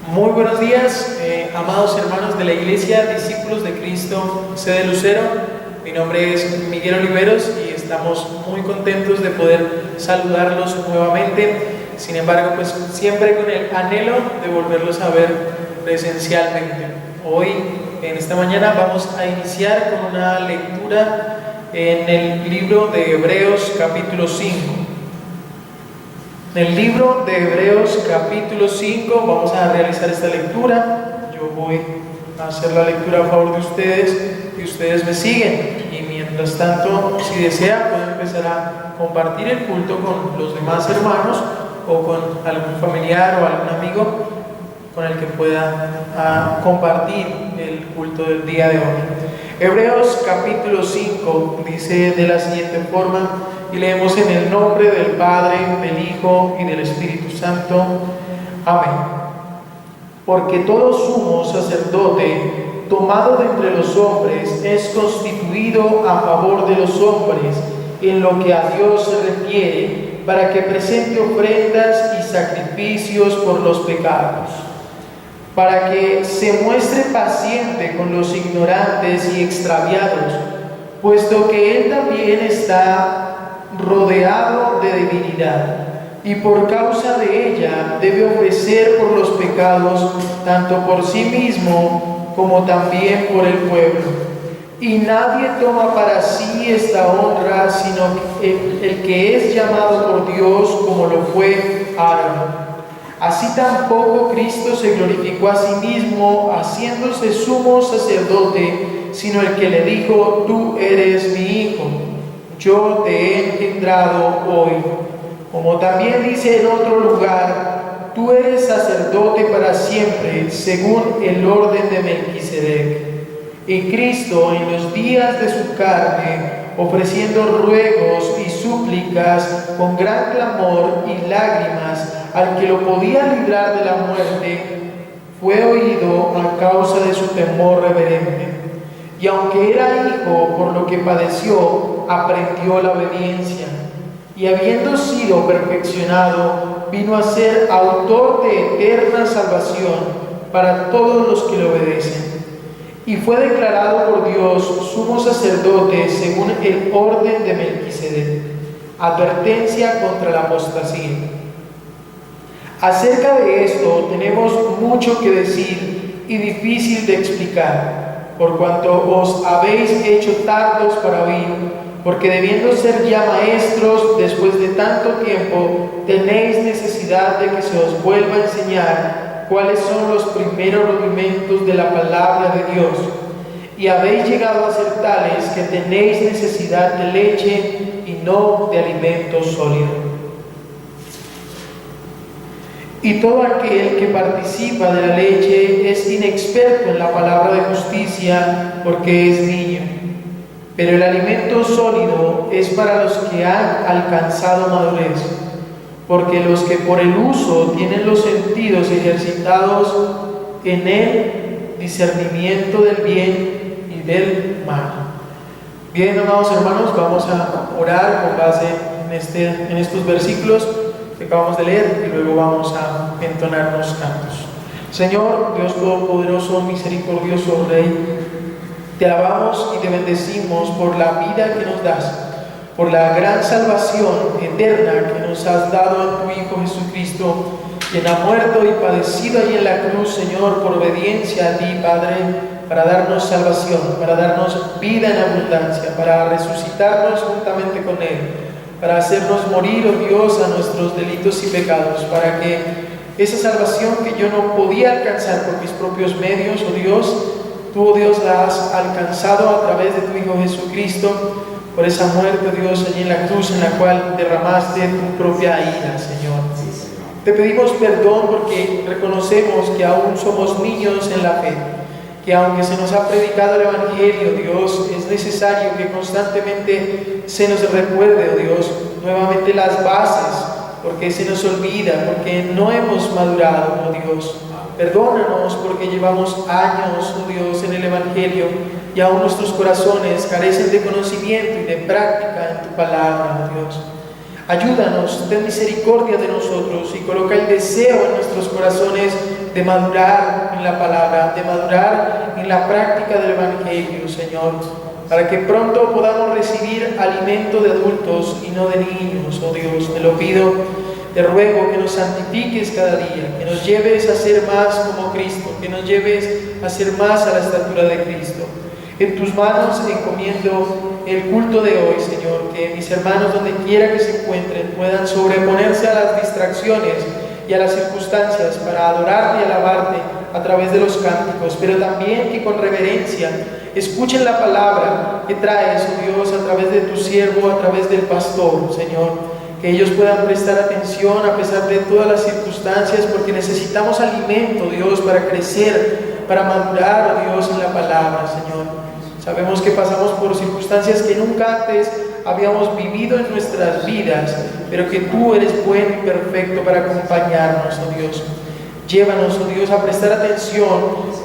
Muy buenos días, amados hermanos de la Iglesia, discípulos de Cristo, sede Lucero. Mi nombre es Miguel Oliveros y estamos muy contentos de poder saludarlos nuevamente. Sin embargo, pues siempre con el anhelo de volverlos a ver presencialmente. Hoy, en esta mañana, vamos a iniciar con una lectura en el libro de Hebreos capítulo 5. En el libro de Hebreos capítulo 5 vamos a realizar esta lectura. Yo voy a hacer la lectura a favor de ustedes y ustedes me siguen. Y mientras tanto, si desea, pueden empezar a compartir el culto con los demás hermanos o con algún familiar o algún amigo con el que pueda compartir el culto del día de hoy. Hebreos capítulo 5 dice de la siguiente forma, y leemos en el nombre del Padre, del Hijo y del Espíritu Santo. Amén. Porque todo sumo sacerdote tomado de entre los hombres es constituido a favor de los hombres en lo que a Dios se refiere, para que presente ofrendas y sacrificios por los pecados, para que se muestre paciente con los ignorantes y extraviados, puesto que Él también está rodeado de debilidad, y por causa de ella debe ofrecer por los pecados, tanto por sí mismo como también por el pueblo. Y nadie toma para sí esta honra, sino el que es llamado por Dios, como lo fue Aarón. Así tampoco Cristo se glorificó a sí mismo, haciéndose sumo sacerdote, sino el que le dijo: tú eres mi hijo, yo te he engendrado hoy. Como también dice en otro lugar: tú eres sacerdote para siempre, según el orden de Melquisedec. Y Cristo, en los días de su carne, ofreciendo ruegos y súplicas con gran clamor y lágrimas al que lo podía librar de la muerte, fue oído a causa de su temor reverente. Y aunque era hijo, por lo que padeció, aprendió la obediencia. Y habiendo sido perfeccionado, vino a ser autor de eterna salvación para todos los que le obedecen. Y fue declarado por Dios sumo sacerdote según el orden de Melquisedec. Advertencia contra la apostasía. Acerca de esto tenemos mucho que decir y difícil de explicar, por cuanto os habéis hecho tardos para oír, porque debiendo ser ya maestros después de tanto tiempo, tenéis necesidad de que se os vuelva a enseñar cuáles son los primeros rudimentos de la palabra de Dios, y habéis llegado a ser tales que tenéis necesidad de leche y no de alimento sólido. Y todo aquel que participa de la leche es inexperto en la palabra de justicia, porque es niño. Pero el alimento sólido es para los que han alcanzado madurez, porque los que por el uso tienen los sentidos ejercitados en el discernimiento del bien y del mal. Bien, amados hermanos, vamos a orar con base en estos versículos que acabamos de leer y luego vamos a entonar unos cantos. Señor, Dios Todopoderoso, misericordioso Rey, te alabamos y te bendecimos por la vida que nos das, por la gran salvación eterna que nos has dado en tu Hijo Jesucristo, quien ha muerto y padecido ahí en la cruz, Señor, por obediencia a ti, Padre, para darnos salvación, para darnos vida en abundancia, para resucitarnos juntamente con Él, para hacernos morir, oh Dios, a nuestros delitos y pecados, para que esa salvación que yo no podía alcanzar por mis propios medios, oh Dios, tú, oh Dios, la has alcanzado a través de tu Hijo Jesucristo, por esa muerte, oh Dios, allí en la cruz, en la cual derramaste tu propia ira, Señor. Te pedimos perdón porque reconocemos que aún somos niños en la fe, que aunque se nos ha predicado el Evangelio, Dios, es necesario que constantemente se nos recuerde, oh Dios, nuevamente las bases, porque se nos olvida, porque no hemos madurado, oh Dios. Perdónanos porque llevamos años, oh Dios, en el Evangelio y aún nuestros corazones carecen de conocimiento y de práctica en tu palabra, oh Dios. Ayúdanos, ten misericordia de nosotros y coloca el deseo en nuestros corazones de madurar en la palabra, de madurar en la práctica del Evangelio, Señor, para que pronto podamos recibir alimento de adultos y no de niños. Oh Dios, te lo pido, te ruego que nos santifiques cada día, que nos lleves a ser más como Cristo, que nos lleves a ser más a la estatura de Cristo. En tus manos encomiendo el culto de hoy, Señor, que mis hermanos donde quiera que se encuentren puedan sobreponerse a las distracciones y a las circunstancias para adorarte y alabarte a través de los cánticos, pero también que con reverencia escuchen la palabra que traes, oh Dios, a través de tu siervo, a través del pastor, Señor, que ellos puedan prestar atención a pesar de todas las circunstancias, porque necesitamos alimento, Dios, para crecer, para madurar, oh Dios, en la palabra, Señor. Sabemos que pasamos por circunstancias que nunca antes habíamos vivido en nuestras vidas, pero que tú eres bueno y perfecto para acompañarnos, oh Dios. Llévanos, oh Dios, a prestar atención,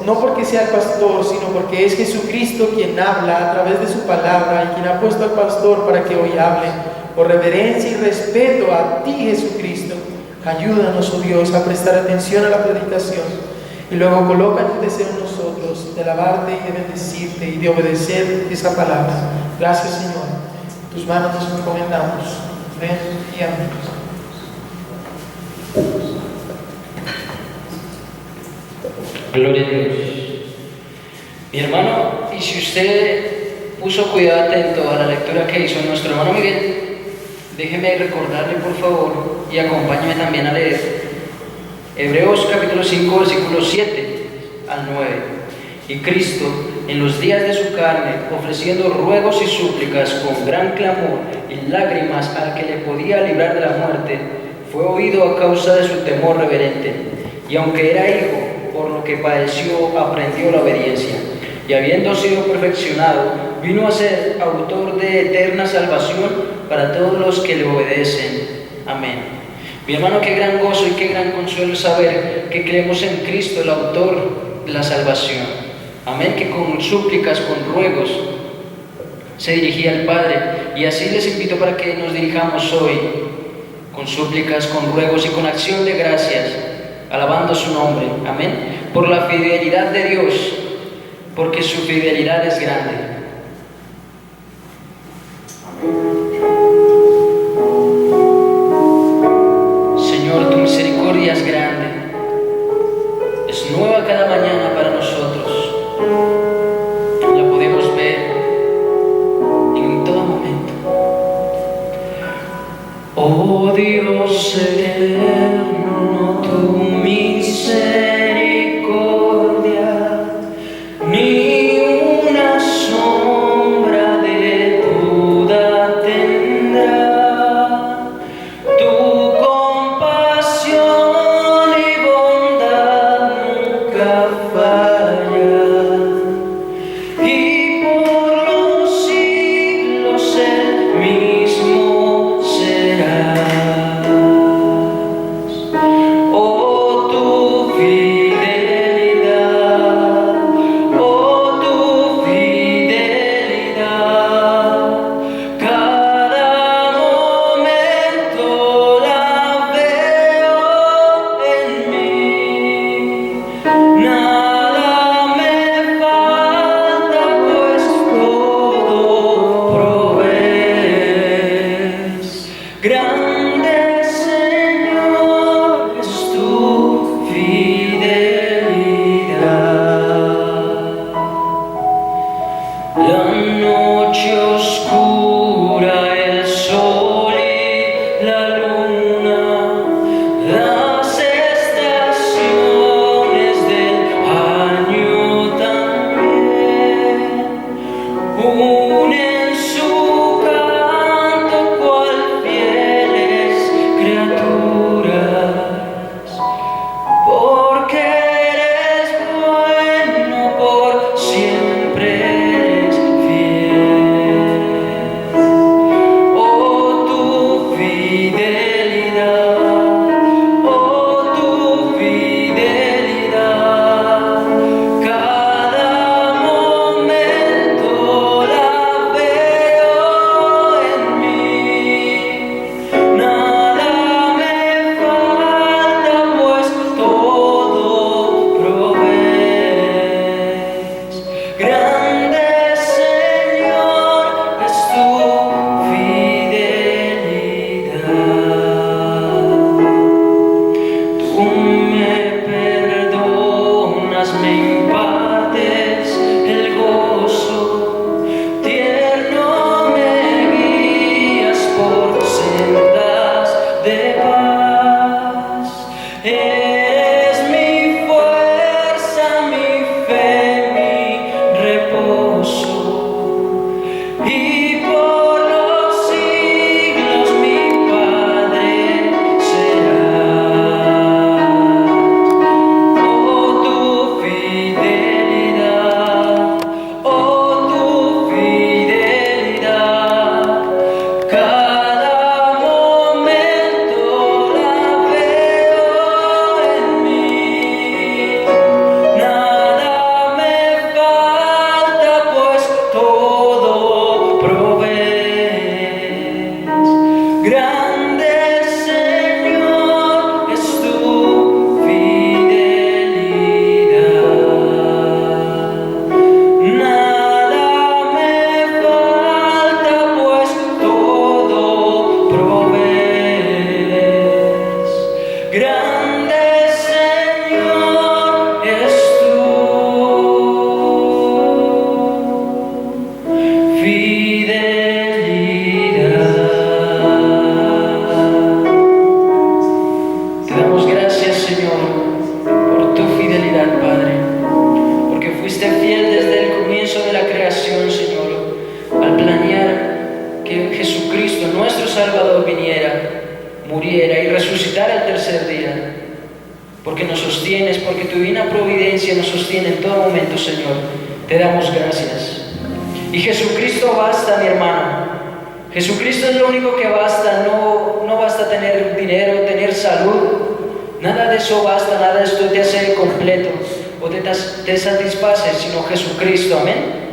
no porque sea el pastor, sino porque es Jesucristo quien habla a través de su palabra y quien ha puesto al pastor para que hoy hable. Por reverencia y respeto a ti, Jesucristo, ayúdanos, oh Dios, a prestar atención a la predicación. Y luego coloca el deseo en nosotros de alabarte y de bendecirte y de obedecer esa palabra. Gracias, Señor. En tus manos nos encomendamos. Ven y amén. Gloria a Dios. Mi hermano, y si usted puso cuidado atento a la lectura que hizo nuestro hermano Miguel, déjeme recordarle por favor y acompáñeme también a leer Hebreos capítulo 5 versículos 7 al 9. Y Cristo, en los días de su carne, ofreciendo ruegos y súplicas con gran clamor y lágrimas al que le podía librar de la muerte, fue oído a causa de su temor reverente. Y aunque era hijo, por lo que padeció, aprendió la obediencia. Y habiendo sido perfeccionado, vino a ser autor de eterna salvación para todos los que le obedecen. Amén. Mi hermano, qué gran gozo y qué gran consuelo saber que creemos en Cristo, el autor de la salvación. Amén, que con súplicas, con ruegos, se dirigía al Padre. Y así les invito para que nos dirijamos hoy, con súplicas, con ruegos y con acción de gracias, alabando su nombre. Amén, por la fidelidad de Dios, porque su fidelidad es grande. Es grande, es nueva cada mañana para nosotros, la podemos ver en todo momento. Oh Dios eterno, tu misericordia, ni una sombra de duda tendrá. Tu compasión y bondad nunca fallará. Señor, por tu fidelidad, Padre, porque fuiste fiel desde el comienzo de la creación, Señor, al planear que Jesucristo, nuestro Salvador, viniera, muriera y resucitara el tercer día. Porque nos sostienes, porque tu divina providencia nos sostiene en todo momento, Señor. Te damos gracias. Y Jesucristo basta, mi hermano. Jesucristo es lo único que basta. No basta tener dinero, tener salud. Nada de eso basta, nada de esto te hace completo o te satisface, sino Jesucristo. Amén.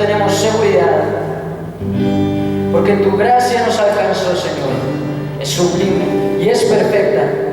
tenemos seguridad, porque tu gracia nos alcanzó, Señor. Es sublime y es perfecta.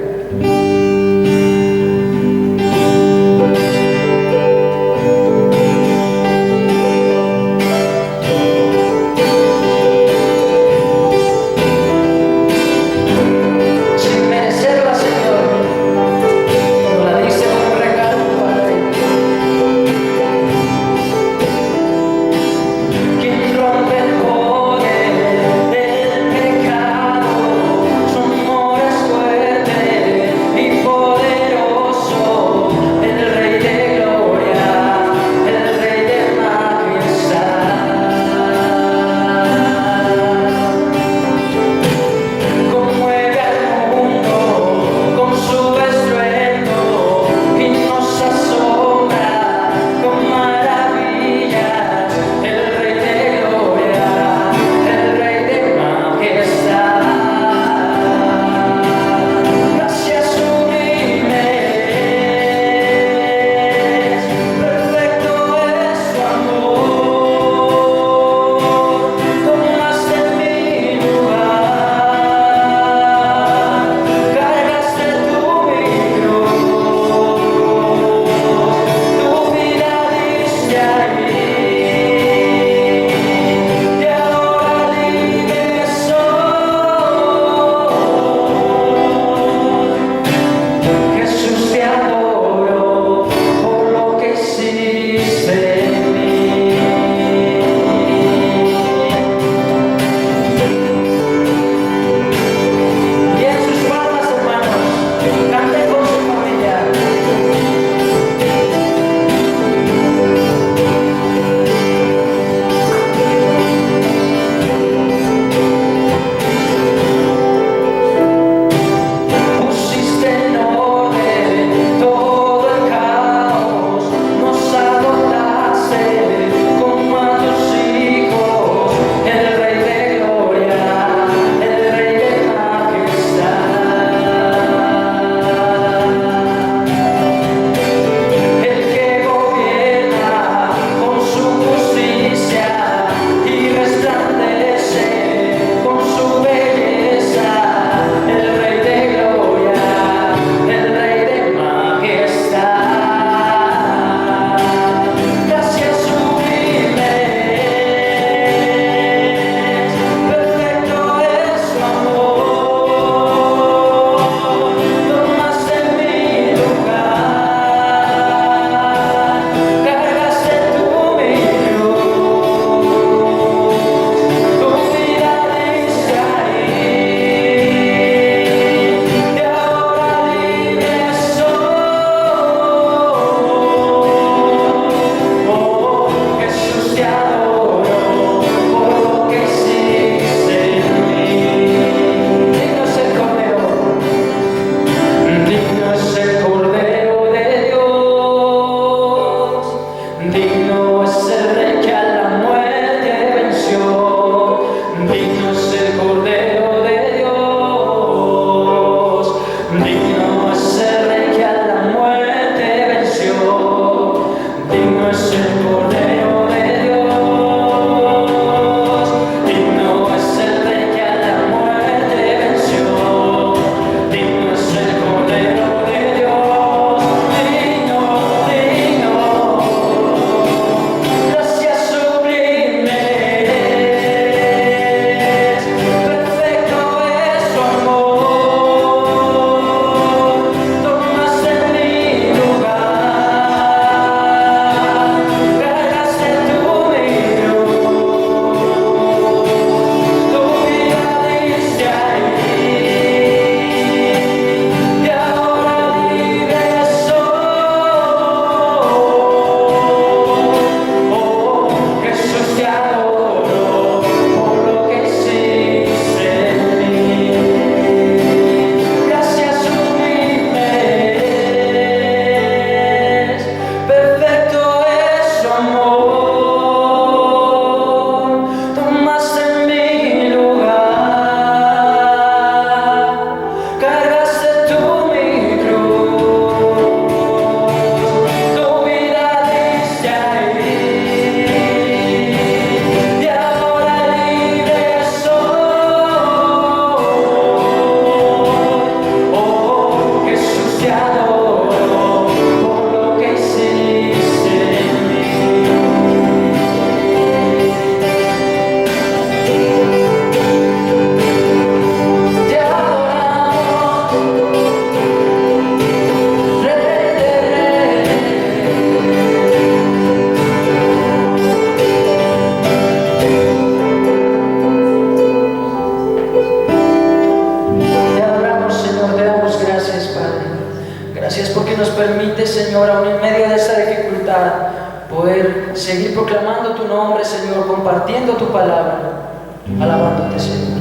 poder seguir proclamando tu nombre, Señor, compartiendo tu palabra, alabándote, Señor.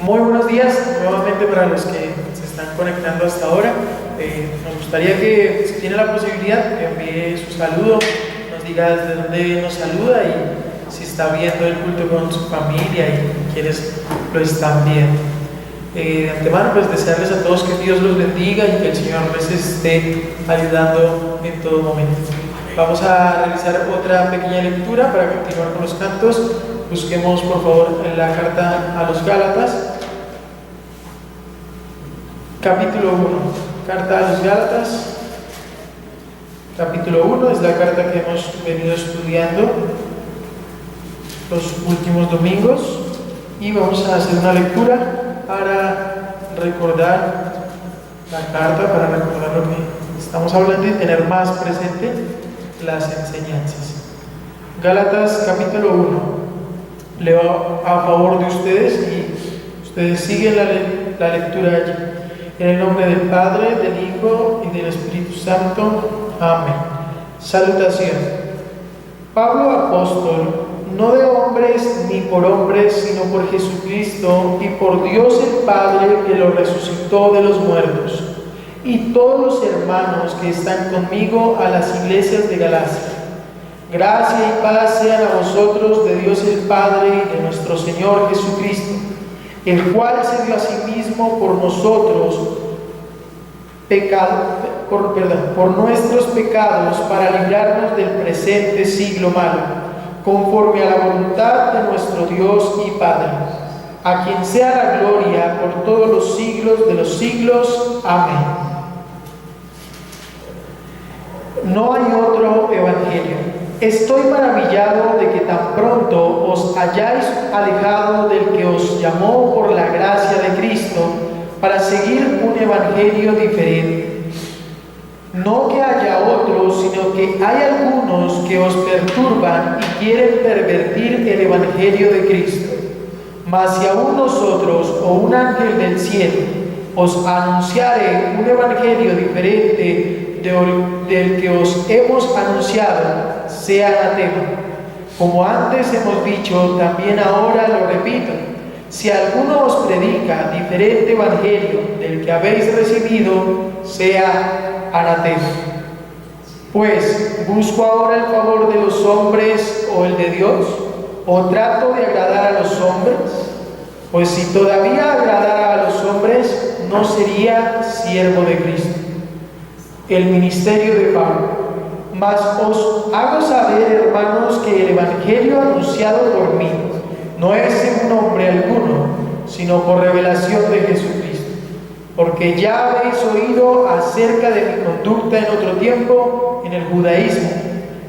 Muy buenos días nuevamente para los que se están conectando hasta ahora. Nos gustaría que, si tiene la posibilidad, envíe su saludo, nos diga desde dónde nos saluda y si está viendo el culto con su familia y quienes lo están viendo. De antemano, pues desearles a todos que Dios los bendiga y que el Señor les esté ayudando en todo momento. Vamos a realizar otra pequeña lectura para continuar con los cantos. Busquemos por favor en la carta a los Gálatas, capítulo 1. Carta a los Gálatas, capítulo 1, es la carta que hemos venido estudiando los últimos domingos y vamos a hacer una lectura para recordar la carta, para recordar lo que estamos hablando y tener más presente las enseñanzas. Gálatas capítulo 1. Leo a favor de ustedes y ustedes siguen la lectura allí. En el nombre del Padre, del Hijo y del Espíritu Santo. Amén. Salutación. Pablo, apóstol, no de hombres ni por hombres, sino por Jesucristo y por Dios el Padre que lo resucitó de los muertos, y todos los hermanos que están conmigo a las iglesias de Galacia. Gracia y paz sean a vosotros de Dios el Padre y de nuestro Señor Jesucristo, el cual se dio a sí mismo por nosotros, por nuestros pecados, para librarnos del presente siglo malo, conforme a la voluntad de nuestro Dios y Padre, a quien sea la gloria por todos los siglos de los siglos. Amén. No hay otro evangelio. Estoy maravillado de que tan pronto os hayáis alejado del que os llamó por la gracia de Cristo para seguir un evangelio diferente. No que haya otros, sino que hay algunos que os perturban y quieren pervertir el evangelio de Cristo. Mas si aún nosotros o un ángel del cielo os anunciare un evangelio diferente del que os hemos anunciado, sea anatema. Como antes hemos dicho, también ahora lo repito: si alguno os predica diferente evangelio del que habéis recibido, sea anatema. Pues, ¿busco ahora el favor de los hombres o el de Dios? ¿O trato de agradar a los hombres? Pues si todavía agradara a los hombres, no sería siervo de Cristo. El ministerio de Pablo. Mas os hago saber, hermanos, que el evangelio anunciado por mí no es en nombre alguno, sino por revelación de Jesucristo. Porque ya habéis oído acerca de mi conducta en otro tiempo en el judaísmo,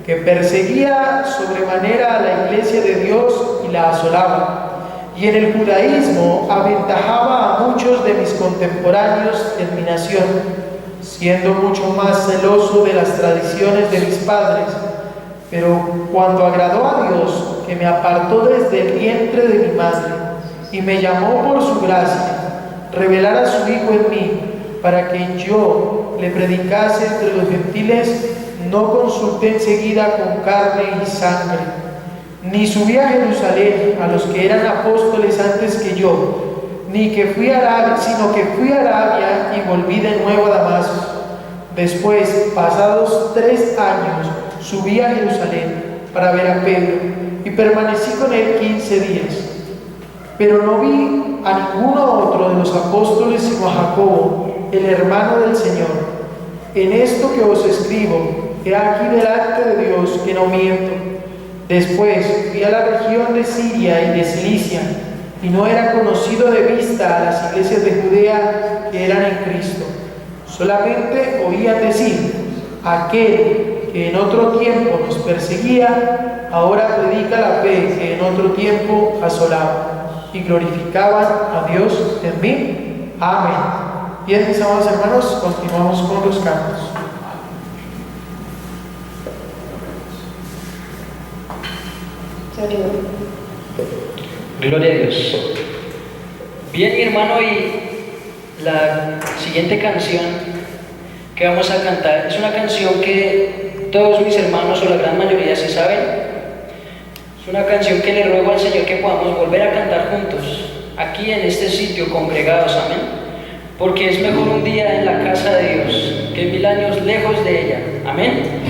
que perseguía sobremanera a la iglesia de Dios y la asolaba. Y en el judaísmo aventajaba a muchos de mis contemporáneos en mi nación, siendo mucho más celoso de las tradiciones de mis padres. Pero cuando agradó a Dios, que me apartó desde el vientre de mi madre y me llamó por su gracia, revelar a su Hijo en mí, para que yo le predicase entre los gentiles, no consulté enseguida con carne y sangre, ni subí a Jerusalén a los que eran apóstoles antes que yo, ni que fui a Arabia, sino que fui a Arabia y volví de nuevo a Damasco. Después, pasados 3 años, subí a Jerusalén para ver a Pedro y permanecí con él 15 días. Pero no vi a ninguno otro de los apóstoles sino a Jacobo, el hermano del Señor. En esto que os escribo, he aquí delante de Dios que no miento. Después fui a la región de Siria y de Cilicia, y no era conocido de vista a las iglesias de Judea que eran en Cristo. Solamente oían decir: aquel que en otro tiempo nos perseguía, ahora predica la fe que en otro tiempo asolaba. Y glorificaban a Dios en mí. Amén. Bien, mis amados hermanos, continuamos con los cantos. Gloria a Dios. Bien, mi hermano, y la siguiente canción que vamos a cantar es una canción que todos mis hermanos o la gran mayoría se saben. Es una canción que le ruego al Señor que podamos volver a cantar juntos, aquí en este sitio, congregados, amén. Porque es mejor un día en la casa de Dios que 1000 años lejos de ella, amén.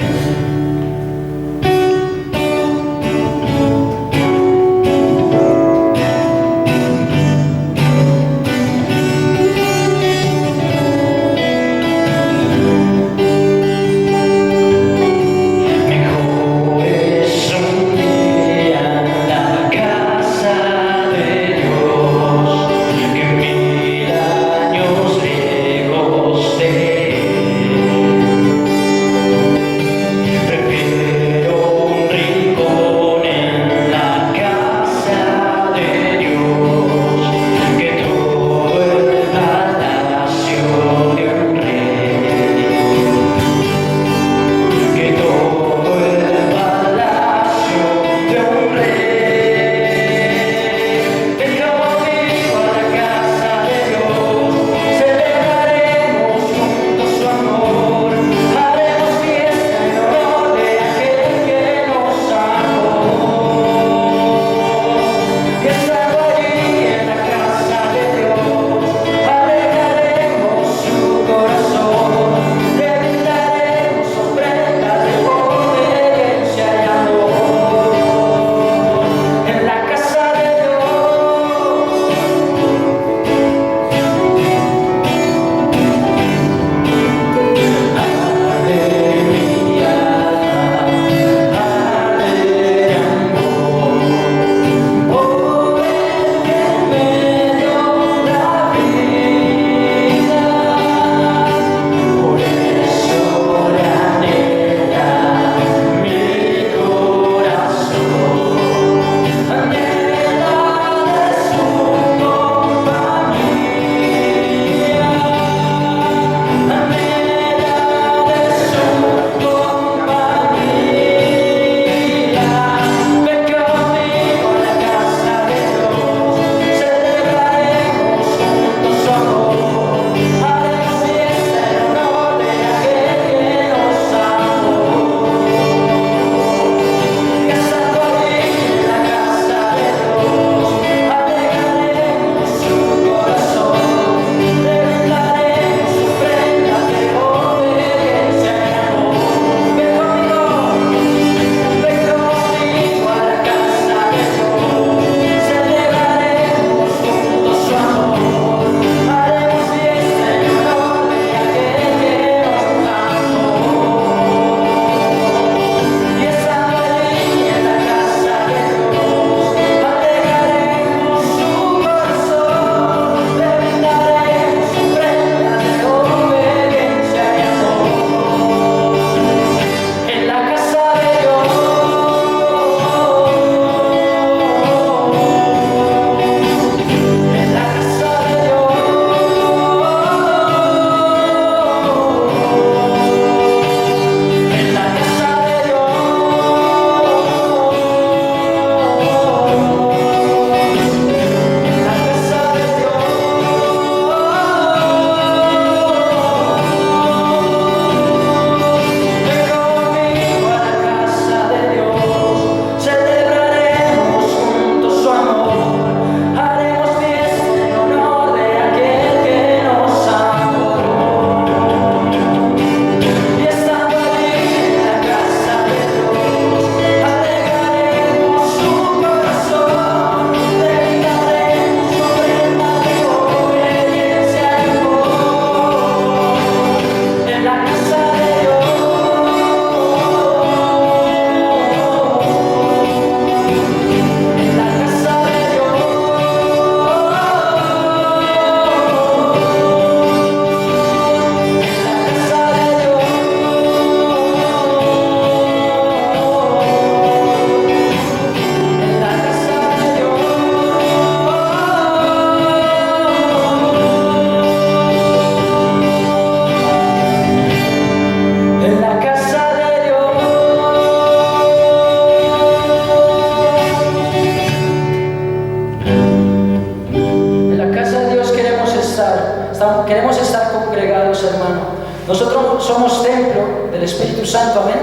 Nosotros somos templo del Espíritu Santo, amén.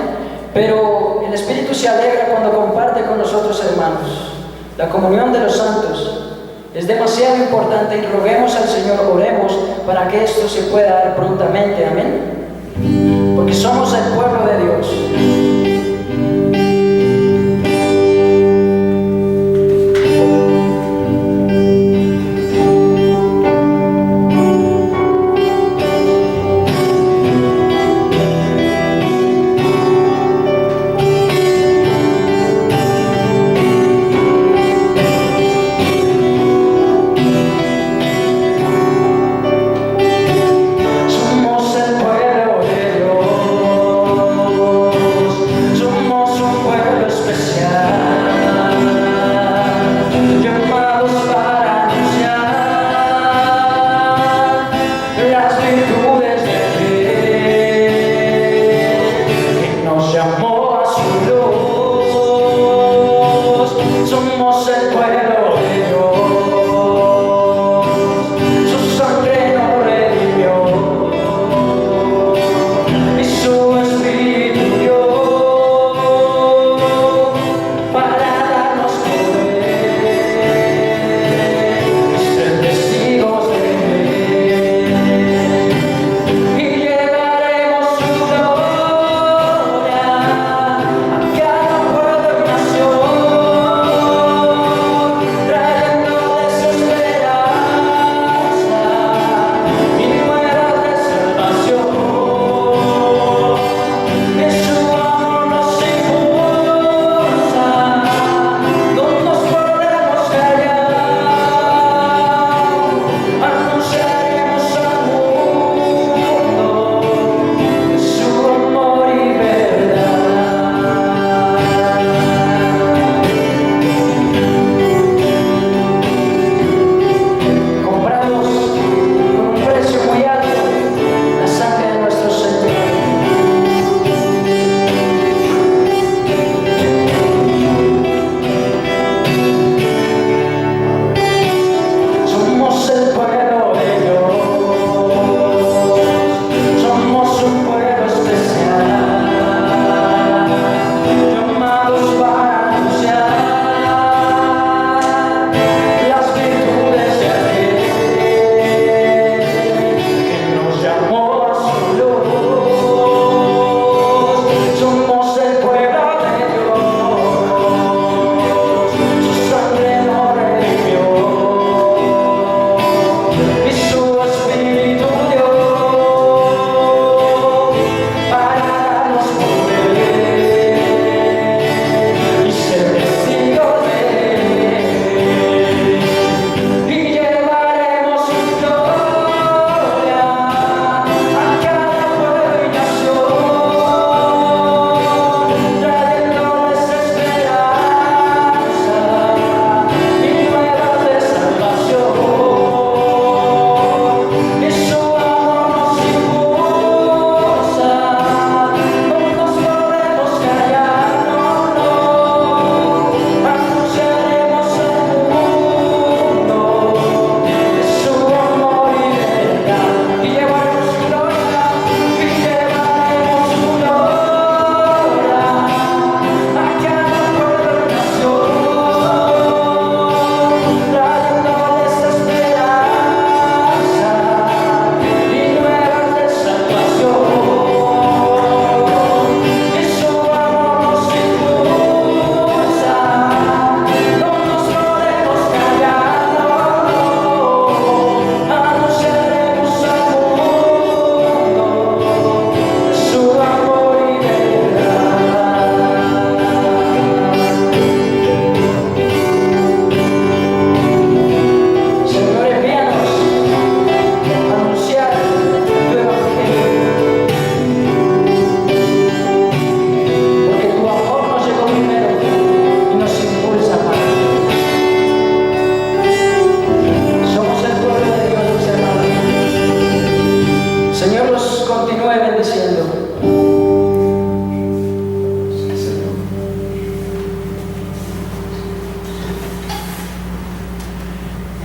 Pero el Espíritu se alegra cuando comparte con nosotros, hermanos. La comunión de los santos es demasiado importante y roguemos al Señor, oremos para que esto se pueda dar prontamente, amén. Porque somos el pueblo de Dios. Somos el pueblo de Dios.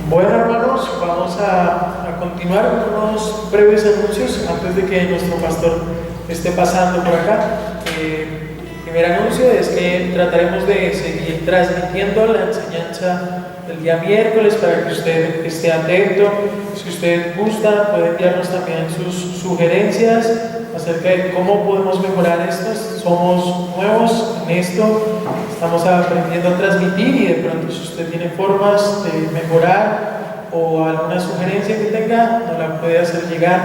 Bueno, hermanos, vamos a continuar con unos breves anuncios antes de que nuestro pastor esté pasando por acá. El primer anuncio es que trataremos de seguir transmitiendo la enseñanza del día miércoles para que usted esté atento. Si usted gusta, puede enviarnos también sus sugerencias acerca de cómo podemos mejorar esto. Somos nuevos en esto, estamos aprendiendo a transmitir, y de pronto si usted tiene formas de mejorar o alguna sugerencia que tenga, nos la puede hacer llegar.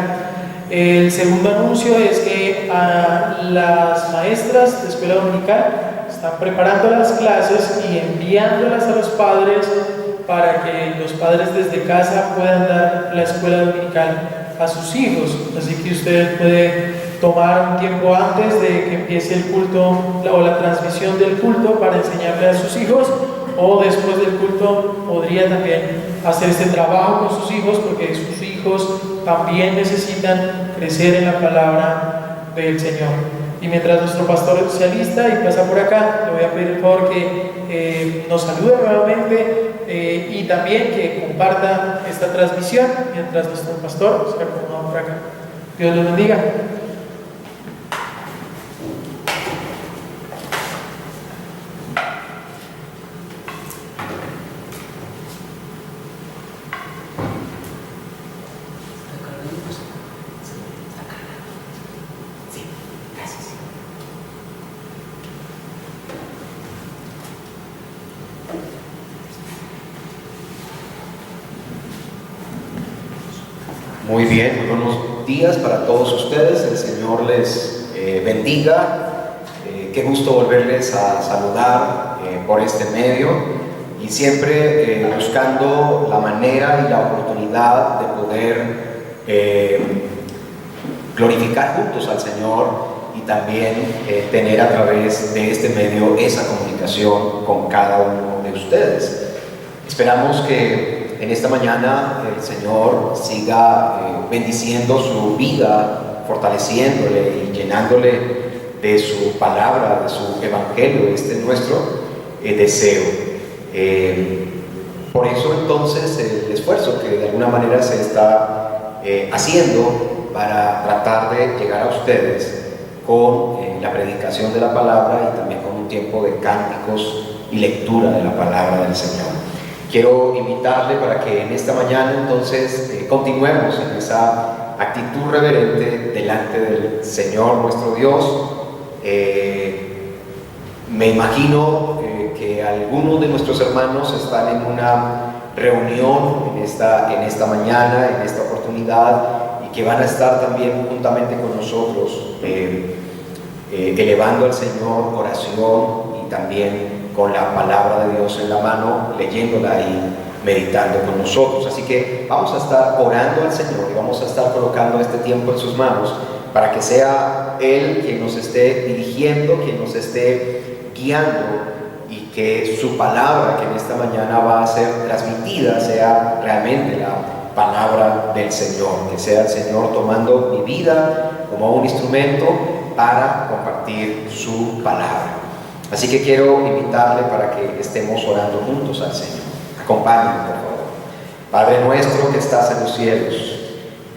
El segundo anuncio es que a las maestras de escuela dominical están preparando las clases y enviándolas a los padres para que los padres desde casa puedan dar la escuela dominical a sus hijos. Así que usted puede tomar un tiempo antes de que empiece el culto o la transmisión del culto para enseñarle a sus hijos, o después del culto podría también hacer este trabajo con sus hijos, porque sus hijos también necesitan crecer en la palabra del Señor. Y mientras nuestro pastor se alista y pasa por acá, le voy a pedir el favor que nos salude nuevamente y también que comparta esta transmisión mientras nuestro pastor se acomoda por acá. Dios los bendiga. Muy bien, muy buenos días para todos ustedes. El Señor les bendiga. Qué gusto volverles a saludar por este medio, y siempre buscando la manera y la oportunidad de poder glorificar juntos al Señor, y también tener a través de este medio esa comunicación con cada uno de ustedes. Esperamos que en esta mañana el Señor siga bendiciendo su vida, fortaleciéndole y llenándole de su palabra, de su evangelio. Este es nuestro deseo. Por eso entonces el esfuerzo que de alguna manera se está haciendo para tratar de llegar a ustedes con la predicación de la palabra, y también con un tiempo de cánticos y lectura de la palabra del Señor. Quiero invitarle para que en esta mañana entonces continuemos en esa actitud reverente delante del Señor nuestro Dios. Me imagino que algunos de nuestros hermanos están en una reunión en esta mañana, en esta oportunidad, y que van a estar también juntamente con nosotros elevando al Señor oración, y también con la palabra de Dios en la mano, leyéndola y meditando con nosotros. Así que vamos a estar orando al Señor y vamos a estar colocando este tiempo en sus manos para que sea Él quien nos esté dirigiendo, quien nos esté guiando, y que su palabra, que en esta mañana va a ser transmitida, sea realmente la palabra del Señor, que sea el Señor tomando mi vida como un instrumento para compartir su palabra. Así que quiero invitarle para que estemos orando juntos al Señor. Acompáñenme, por favor. Padre nuestro que estás en los cielos,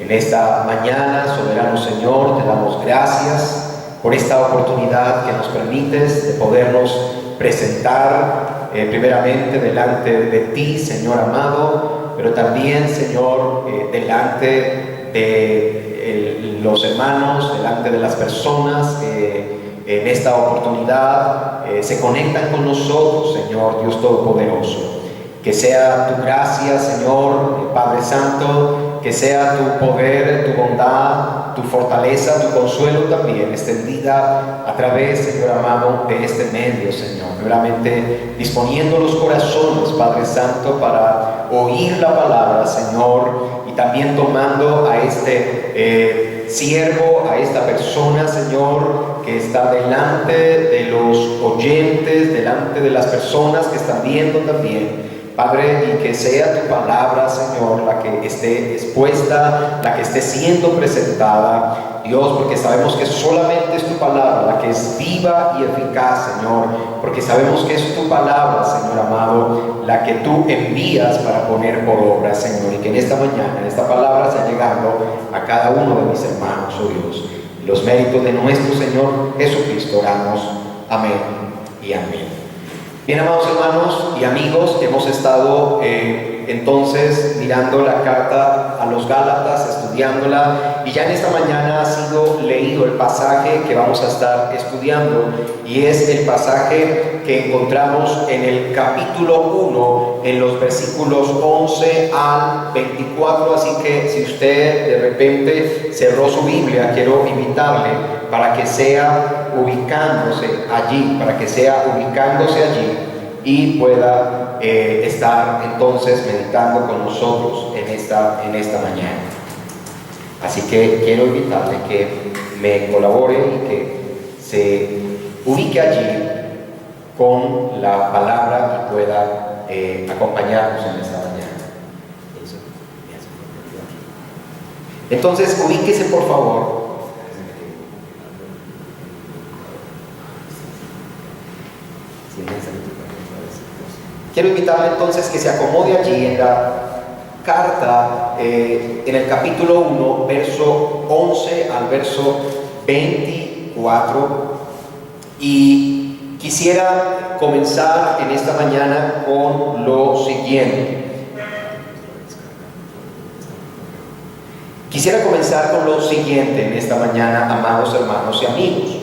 en esta mañana, soberano Señor, te damos gracias por esta oportunidad que nos permites de podernos presentar primeramente delante de ti, Señor amado, pero también, Señor, delante de los hermanos, delante de las personas que en esta oportunidad se conectan con nosotros, Señor Dios Todopoderoso. Que sea tu gracia, Señor Padre Santo, que sea tu poder, tu bondad, tu fortaleza, tu consuelo también extendida a través, Señor amado, de este medio, Señor. Primeramente disponiendo los corazones, Padre Santo, para oír la palabra, Señor, y también tomando a este siervo, a esta persona, Señor, que está delante de los oyentes, delante de las personas que están viendo también, Padre, y que sea tu palabra, Señor, la que esté expuesta, la que esté siendo presentada, Dios, porque sabemos que solamente es tu palabra la que es viva y eficaz, Señor, porque sabemos que es tu palabra, Señor amado, la que tú envías para poner por obra, Señor, y que en esta mañana esta palabra sea llegando a cada uno de mis hermanos, oh Dios. Los méritos de nuestro Señor Jesucristo oramos. Amén y amén. Bien, amados hermanos y amigos, hemos estado entonces mirando la carta a los Gálatas, estudiándola, y ya en esta mañana ha sido leído el pasaje que vamos a estar estudiando, y es el pasaje que encontramos en el capítulo 1, en los versículos 11 al 24, así que si usted de repente cerró su Biblia, quiero invitarle para que sea ubicándose allí, y pueda estar entonces meditando con nosotros en esta mañana. Así que quiero invitarle que me colabore y que se ubique allí con la palabra y pueda acompañarnos en esta mañana. Entonces, ubíquese por favor. Quiero invitarle entonces que se acomode allí en la carta, en el capítulo 1, verso 11 al verso 24. Y quisiera comenzar en esta mañana con lo siguiente. En esta mañana, amados hermanos y amigos.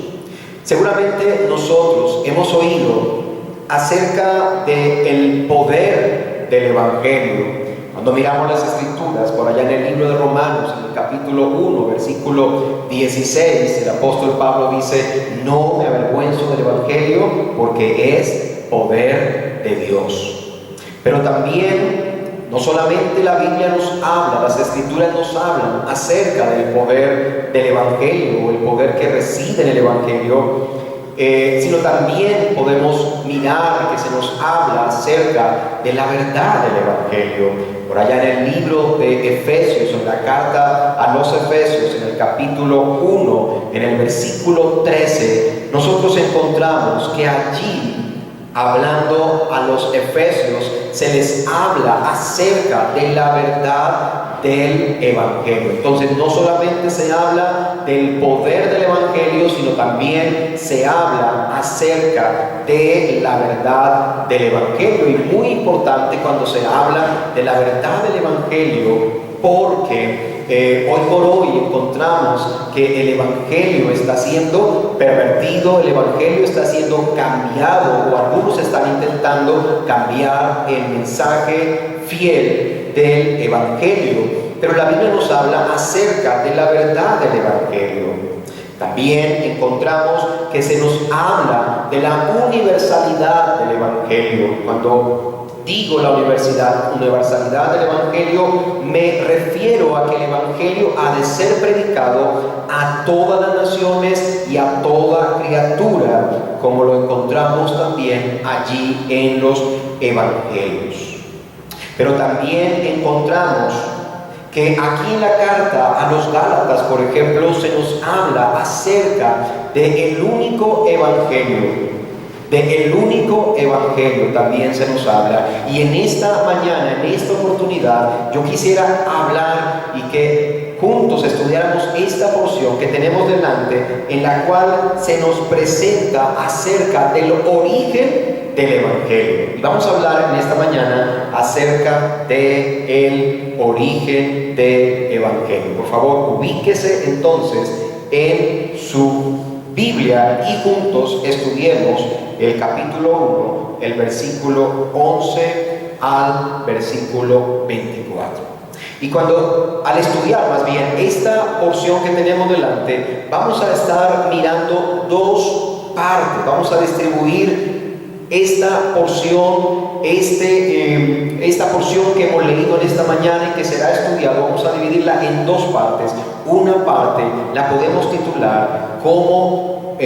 Seguramente nosotros hemos oído acerca del poder del Evangelio. Cuando miramos las Escrituras, por allá en el libro de Romanos, en el capítulo 1, versículo 16, el apóstol Pablo dice: no me avergüenzo del Evangelio, porque es poder de Dios. Pero también, no solamente la Biblia nos habla, las Escrituras nos hablan acerca del poder del Evangelio, o el poder que reside en el Evangelio, sino también podemos mirar que se nos habla acerca de la verdad del Evangelio. Por allá en el libro de Efesios, en la carta a los Efesios, en el capítulo 1, en el versículo 13, nosotros encontramos que allí, hablando a los efesios, se les habla acerca de la verdad del Evangelio. Entonces, no solamente se habla del poder del Evangelio, sino también se habla acerca de la verdad del Evangelio. Y muy importante cuando se habla de la verdad del Evangelio, porque hoy por hoy encontramos que el Evangelio está siendo pervertido, el Evangelio está siendo cambiado, o algunos están intentando cambiar el mensaje fiel del Evangelio. Pero la Biblia nos habla acerca de la verdad del Evangelio. También encontramos que se nos habla de la universalidad del Evangelio. Cuando digo la universalidad del Evangelio, me refiero a que el Evangelio ha de ser predicado a todas las naciones y a toda criatura, como lo encontramos también allí en los Evangelios. Pero también encontramos que aquí en la carta a los Gálatas, por ejemplo, se nos habla acerca del único Evangelio. Del único Evangelio también se nos habla. Y en esta mañana, en esta oportunidad, yo quisiera hablar y que juntos estudiáramos esta porción que tenemos delante, en la cual se nos presenta acerca del origen del Evangelio. Y vamos a hablar en esta mañana acerca del origen del Evangelio. Por favor, ubíquese entonces en su Biblia y juntos estudiemos el capítulo 1, el versículo 11 al versículo 24. Y al estudiar más bien esta porción que tenemos delante, vamos a estar mirando dos partes. Vamos a distribuir esta porción, esta porción que hemos leído en esta mañana y que será estudiado, vamos a dividirla en dos partes. Una parte la podemos titular como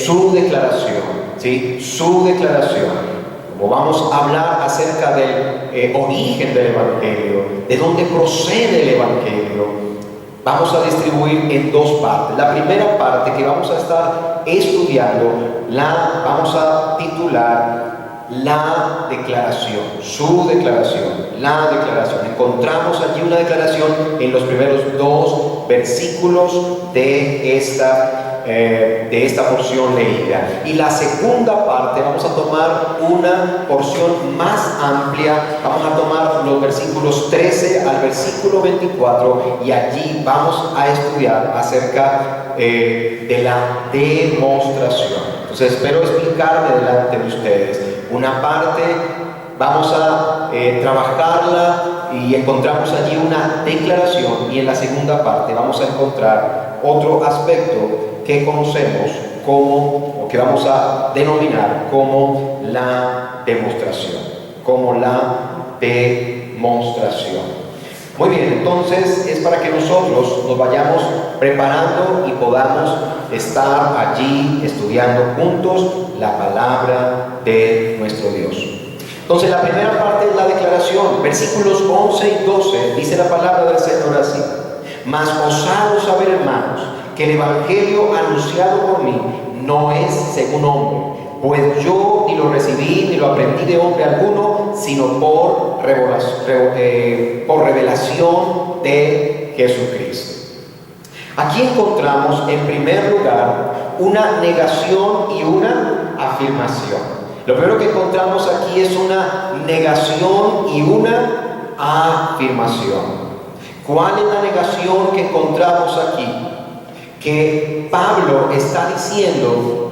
su declaración, ¿sí? Su declaración. como vamos a hablar acerca del origen del Evangelio, de dónde procede el Evangelio, vamos a distribuir en dos partes. La primera parte que vamos a estar estudiando la vamos a titular la declaración, su declaración, la declaración. Encontramos allí una declaración en los primeros dos versículos de esta porción leída. Y la segunda parte vamos a tomar una porción más amplia, vamos a tomar los versículos 13 al versículo 24 y allí vamos a estudiar acerca de la demostración. Entonces espero explicarle delante de ustedes. Una parte vamos a trabajarla y encontramos allí una declaración, y en la segunda parte vamos a encontrar otro aspecto que conocemos como, o que vamos a denominar como la demostración, Muy bien, entonces es para que nosotros nos vayamos preparando y podamos estar allí estudiando juntos la palabra de nuestro Dios. Entonces la primera parte es la declaración, versículos 11 y 12, dice la palabra del Señor así: mas os hago saber, hermanos, que el evangelio anunciado por mí no es según hombre, pues yo ni lo recibí ni lo aprendí de hombre alguno, sino por revelación de Jesucristo. Aquí encontramos en primer lugar una negación y una afirmación. Lo primero que encontramos aquí es una negación y una afirmación. ¿Cuál es la negación que encontramos aquí? Que Pablo está diciendo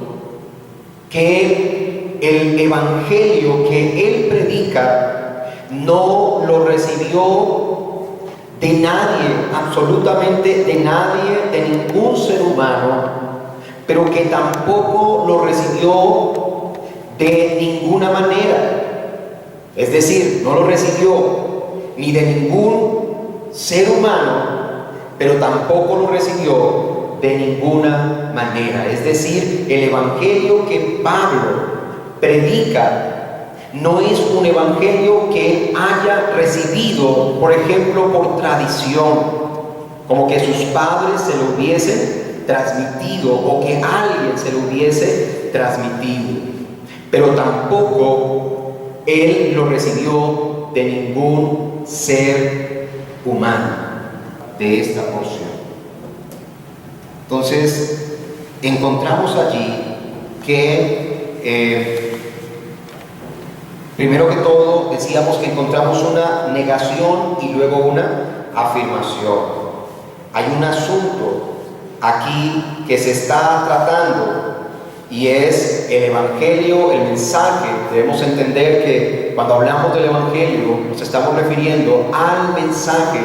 que el evangelio que él predica no lo recibió de nadie, absolutamente de nadie, de ningún ser humano, pero que tampoco lo recibió de ninguna manera. Es decir, no lo recibió ni de ningún ser humano, pero tampoco lo recibió de ninguna manera. Es decir, el evangelio que Pablo predica no es un evangelio que haya recibido, por ejemplo, por tradición, como que sus padres se lo hubiesen transmitido o que alguien se lo hubiese transmitido, pero tampoco él lo recibió de ningún ser humano de esta porción. Entonces, encontramos allí que primero que todo, decíamos que encontramos una negación y luego una afirmación. Hay un asunto aquí que se está tratando y es el evangelio, el mensaje. Debemos entender que cuando hablamos del evangelio nos estamos refiriendo al mensaje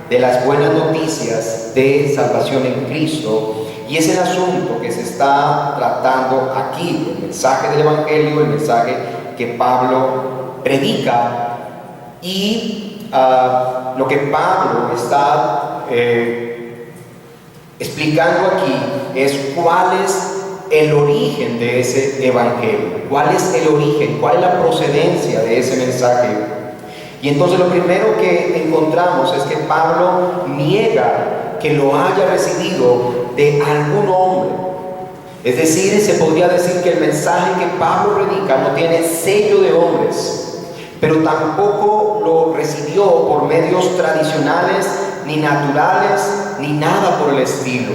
de las buenas noticias de salvación en Cristo, y es el asunto que se está tratando aquí, el mensaje del evangelio, el mensaje que Pablo predica. Y lo que Pablo está explicando aquí es cuál es el origen de ese evangelio, cuál es el origen, cuál es la procedencia de ese mensaje. Y entonces lo primero que encontramos es que Pablo niega que lo haya recibido de algún hombre. Es decir, se podría decir que el mensaje que Pablo predica no tiene sello de hombres, pero tampoco lo recibió por medios tradicionales, ni naturales, ni nada por el estilo.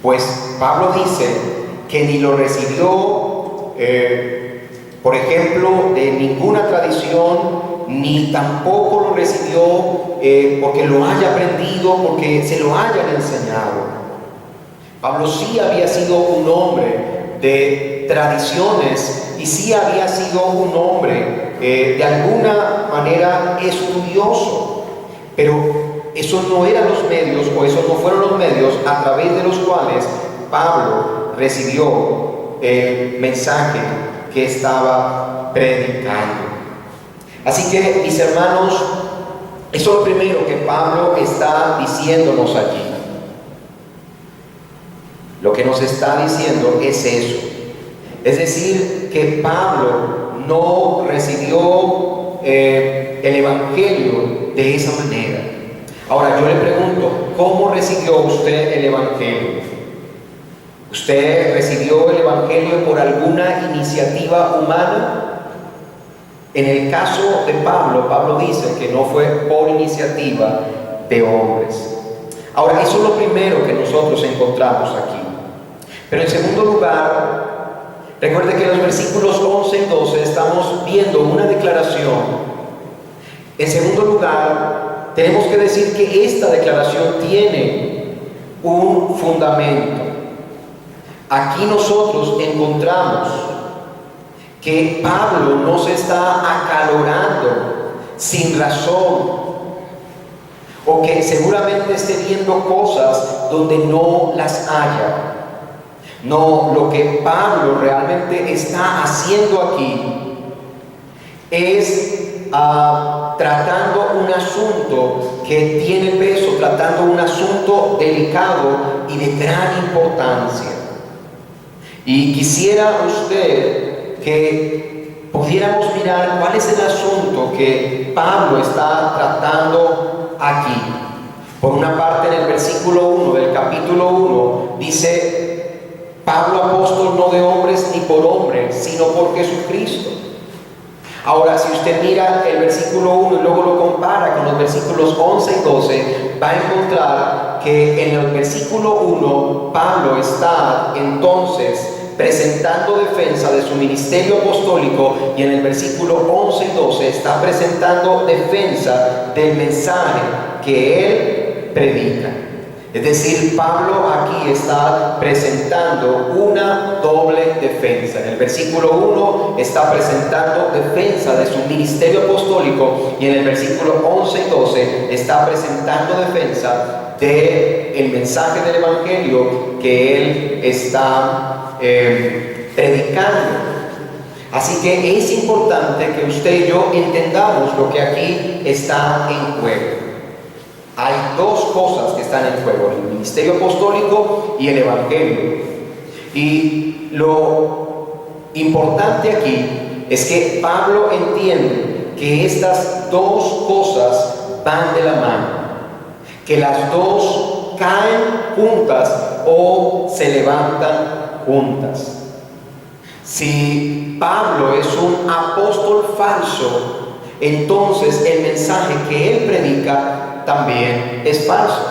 Pues Pablo dice que ni lo recibió, por ejemplo, de ninguna tradición, ni tampoco lo recibió porque lo haya aprendido, porque se lo hayan enseñado. Pablo sí había sido un hombre de tradiciones y sí había sido un hombre de alguna manera estudioso, pero esos no eran los medios, o esos no fueron los medios a través de los cuales Pablo recibió el mensaje que estaba predicando. Así que, mis hermanos, eso es lo primero que Pablo está diciéndonos allí. Lo que nos está diciendo es eso, Es decir, que Pablo no recibió el Evangelio de esa manera. Ahora yo le pregunto, ¿cómo recibió usted el Evangelio? ¿Usted recibió el Evangelio por alguna iniciativa humana? En el caso de Pablo, Pablo dice que no fue por iniciativa de hombres. Ahora, eso es lo primero que nosotros encontramos aquí. Pero en segundo lugar, recuerde que en los versículos 11 y 12 estamos viendo una declaración. En segundo lugar, tenemos que decir que esta declaración tiene un fundamento. Aquí nosotros encontramos que Pablo no se está acalorando sin razón, o que seguramente esté viendo cosas donde no las haya. No, lo que Pablo realmente está haciendo aquí es tratando un asunto que tiene peso, tratando un asunto delicado y de gran importancia. Y quisiera usted que pudiéramos mirar cuál es el asunto que Pablo está tratando aquí. Por una parte, en el versículo 1 del capítulo 1 dice: Pablo, apóstol no de hombres ni por hombres, sino por Jesucristo. Ahora, si usted mira el versículo 1 y luego lo compara con los versículos 11 y 12, va a encontrar que en el versículo 1 Pablo está entonces presentando defensa de su ministerio apostólico, y en el versículo 11 y 12 está presentando defensa del mensaje que él predica. Es decir, Pablo aquí está presentando una doble defensa. En el versículo 1 está presentando defensa de su ministerio apostólico, y en el versículo 11 y 12 está presentando defensa del mensaje del Evangelio que él está predicando. Así que es importante que usted y yo entendamos lo que aquí está en juego. Hay dos cosas que están en juego: el ministerio apostólico y el Evangelio. Y lo importante aquí es que Pablo entiende que estas dos cosas van de la mano, que las dos caen juntas o se levantan juntas. Si Pablo es un apóstol falso, entonces el mensaje que él predica también es falso.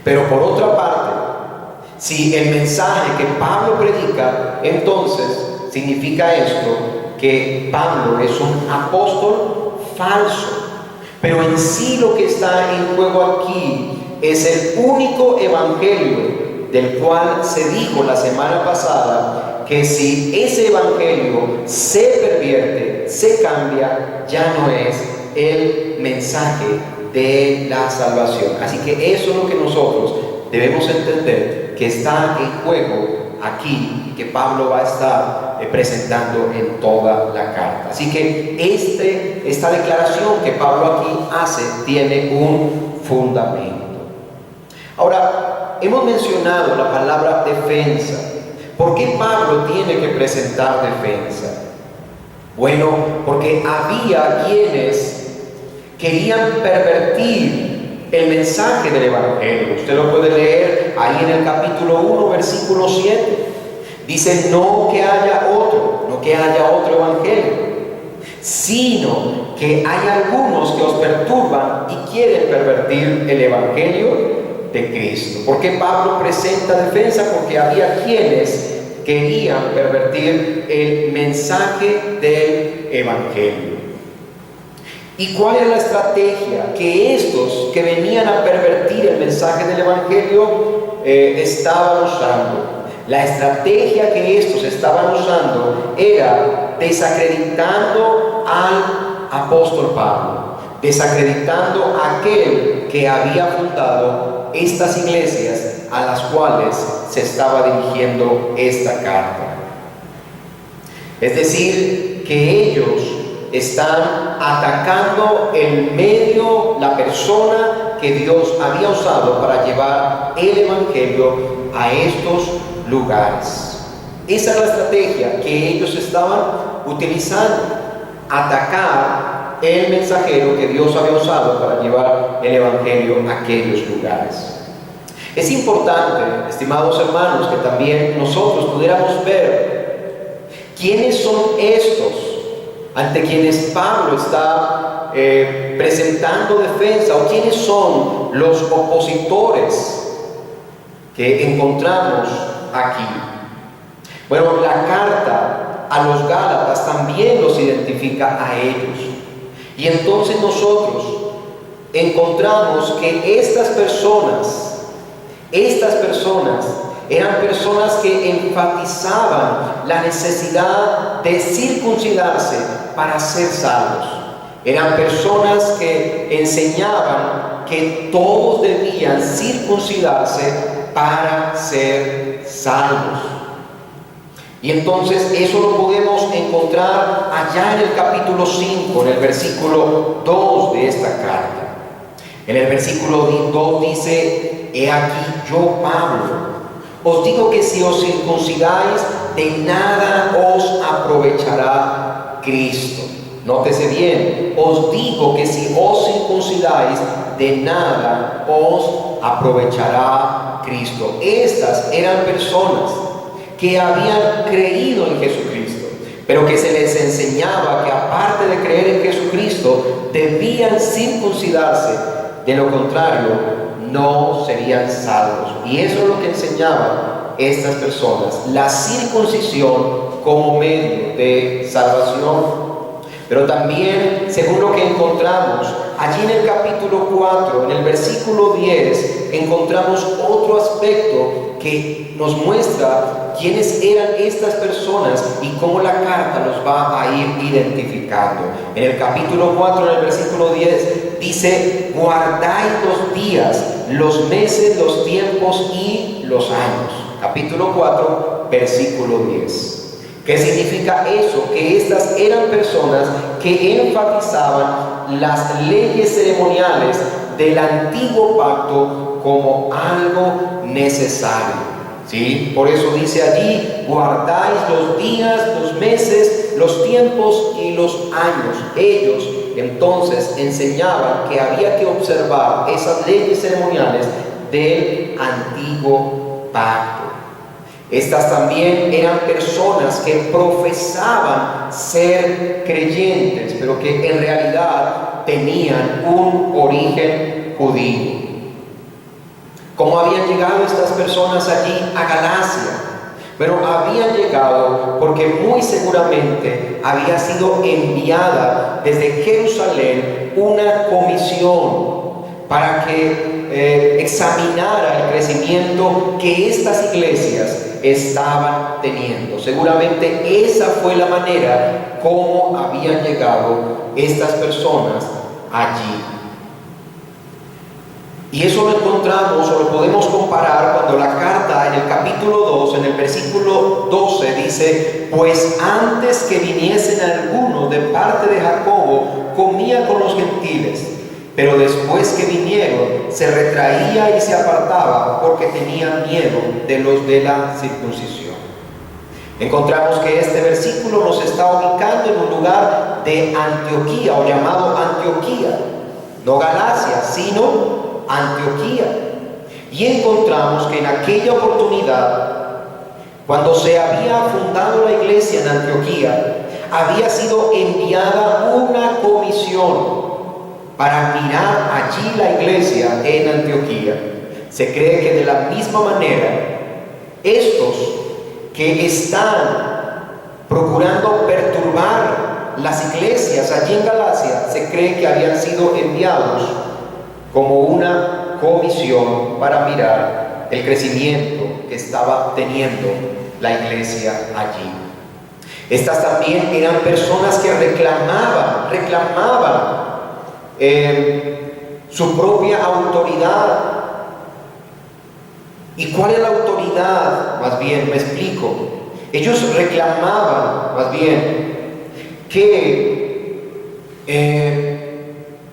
Pero por otra parte, si el mensaje que Pablo predica, entonces significa esto, que Pablo es un apóstol falso. Pero en sí lo que está en juego aquí es el único evangelio del cual se dijo la semana pasada que si ese evangelio se pervierte, se cambia, ya no es el mensaje de la salvación. Así que eso es lo que nosotros debemos entender que está en juego aquí, y que Pablo va a estar presentando en toda la carta. Así que esta declaración que Pablo aquí hace tiene un fundamento. Ahora, hemos mencionado la palabra defensa. ¿Por qué Pablo tiene que presentar defensa? Bueno, porque había quienes querían pervertir el mensaje del Evangelio. Usted lo puede leer ahí en el capítulo 1, versículo 7. Dice: no que haya otro Evangelio, sino que hay algunos que os perturban y quieren pervertir el Evangelio de Cristo. ¿Por qué Pablo presenta defensa? Porque había quienes querían pervertir el mensaje del Evangelio. ¿Y cuál era la estrategia que estos que venían a pervertir el mensaje del Evangelio estaban usando? La estrategia que estos estaban usando era desacreditando al apóstol Pablo, desacreditando a aquel que había fundado estas iglesias a las cuales se estaba dirigiendo esta carta. Es decir, que ellos están atacando el medio, la persona que Dios había usado para llevar el Evangelio a estos lugares. Esa es la estrategia que ellos estaban utilizando, atacar el mensajero que Dios había usado para llevar el evangelio a aquellos lugares. Es importante, estimados hermanos, que también nosotros pudiéramos ver quiénes son estos ante quienes Pablo está presentando defensa, o quiénes son los opositores que encontramos aquí. Bueno, la carta a los Gálatas también los identifica a ellos. Y entonces nosotros encontramos que estas personas eran personas que enfatizaban la necesidad de circuncidarse para ser salvos. Eran personas que enseñaban que todos debían circuncidarse para ser salvos. Y entonces eso lo podemos encontrar allá en el capítulo 5, en el versículo 2 de esta carta. En el versículo 2 dice: he aquí yo, Pablo, os digo que si os circuncidáis, de nada os aprovechará Cristo. Nótese bien, os digo que si os circuncidáis, de nada os aprovechará Cristo. Estas eran personas que habían creído en Jesucristo, pero que se les enseñaba que aparte de creer en Jesucristo, debían circuncidarse, de lo contrario no serían salvos. Y eso es lo que enseñaban estas personas, la circuncisión como medio de salvación. Pero también, según lo que encontramos allí en el capítulo 4, en el versículo 10, encontramos otro aspecto que nos muestra quiénes eran estas personas y cómo la carta los va a ir identificando. En el capítulo 4, en el versículo 10, dice: guardáis los días, los meses, los tiempos y los años. Capítulo 4, versículo 10. ¿Qué significa eso? Que estas eran personas que enfatizaban las leyes ceremoniales del antiguo pacto como algo necesario. ¿Sí? Por eso dice allí: guardáis los días, los meses, los tiempos y los años. Ellos entonces enseñaban que había que observar esas leyes ceremoniales del antiguo pacto. Estas también eran personas que profesaban ser creyentes, pero que en realidad tenían un origen judío. ¿Cómo habían llegado estas personas allí a Galacia? Pero habían llegado porque muy seguramente había sido enviada desde Jerusalén una comisión para que examinara el crecimiento que estas iglesias estaban teniendo. Seguramente esa fue la manera como habían llegado estas personas allí. Y eso lo encontramos o lo podemos comparar cuando la carta en el capítulo 2, en el versículo 12 dice: pues antes que viniesen algunos de parte de Jacobo, comía con los gentiles, pero después que vinieron, se retraía y se apartaba porque tenía miedo de los de la circuncisión. Encontramos que este versículo nos está ubicando en un lugar de Antioquía, o llamado Antioquía, no Galacia, sino Antioquía. Y encontramos que en aquella oportunidad, cuando se había fundado la iglesia en Antioquía, había sido enviada una comisión para mirar allí la iglesia en Antioquía. Se cree que de la misma manera, estos que están procurando perturbar las iglesias allí en Galacia, se cree que habían sido enviados como una comisión para mirar el crecimiento que estaba teniendo la iglesia allí. Estas también eran personas que reclamaban su propia autoridad. ¿Y cuál es la autoridad? Más bien, me explico. Ellos reclamaban, más bien, que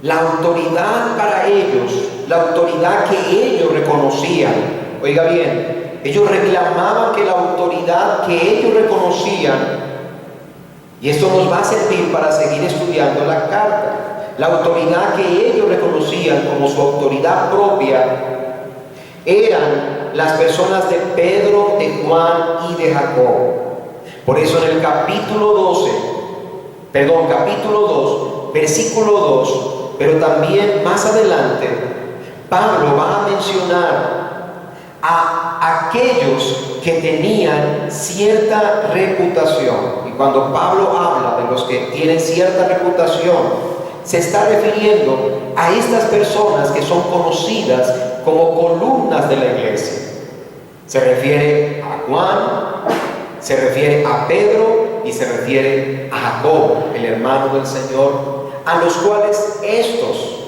la autoridad para ellos, la autoridad que ellos reconocían, oiga bien, ellos reclamaban que la autoridad que ellos reconocían, y esto nos va a servir para seguir estudiando la carta, la autoridad que ellos reconocían como su autoridad propia, eran las personas de Pedro, de Juan y de Jacob. Por eso en el capítulo 2, versículo 2, pero también más adelante, Pablo va a mencionar a aquellos que tenían cierta reputación. Y cuando Pablo habla de los que tienen cierta reputación, se está refiriendo a estas personas que son conocidas como columnas de la iglesia. Se refiere a Juan, se refiere a Pedro y se refiere a Jacob, el hermano del Señor, a los cuales estos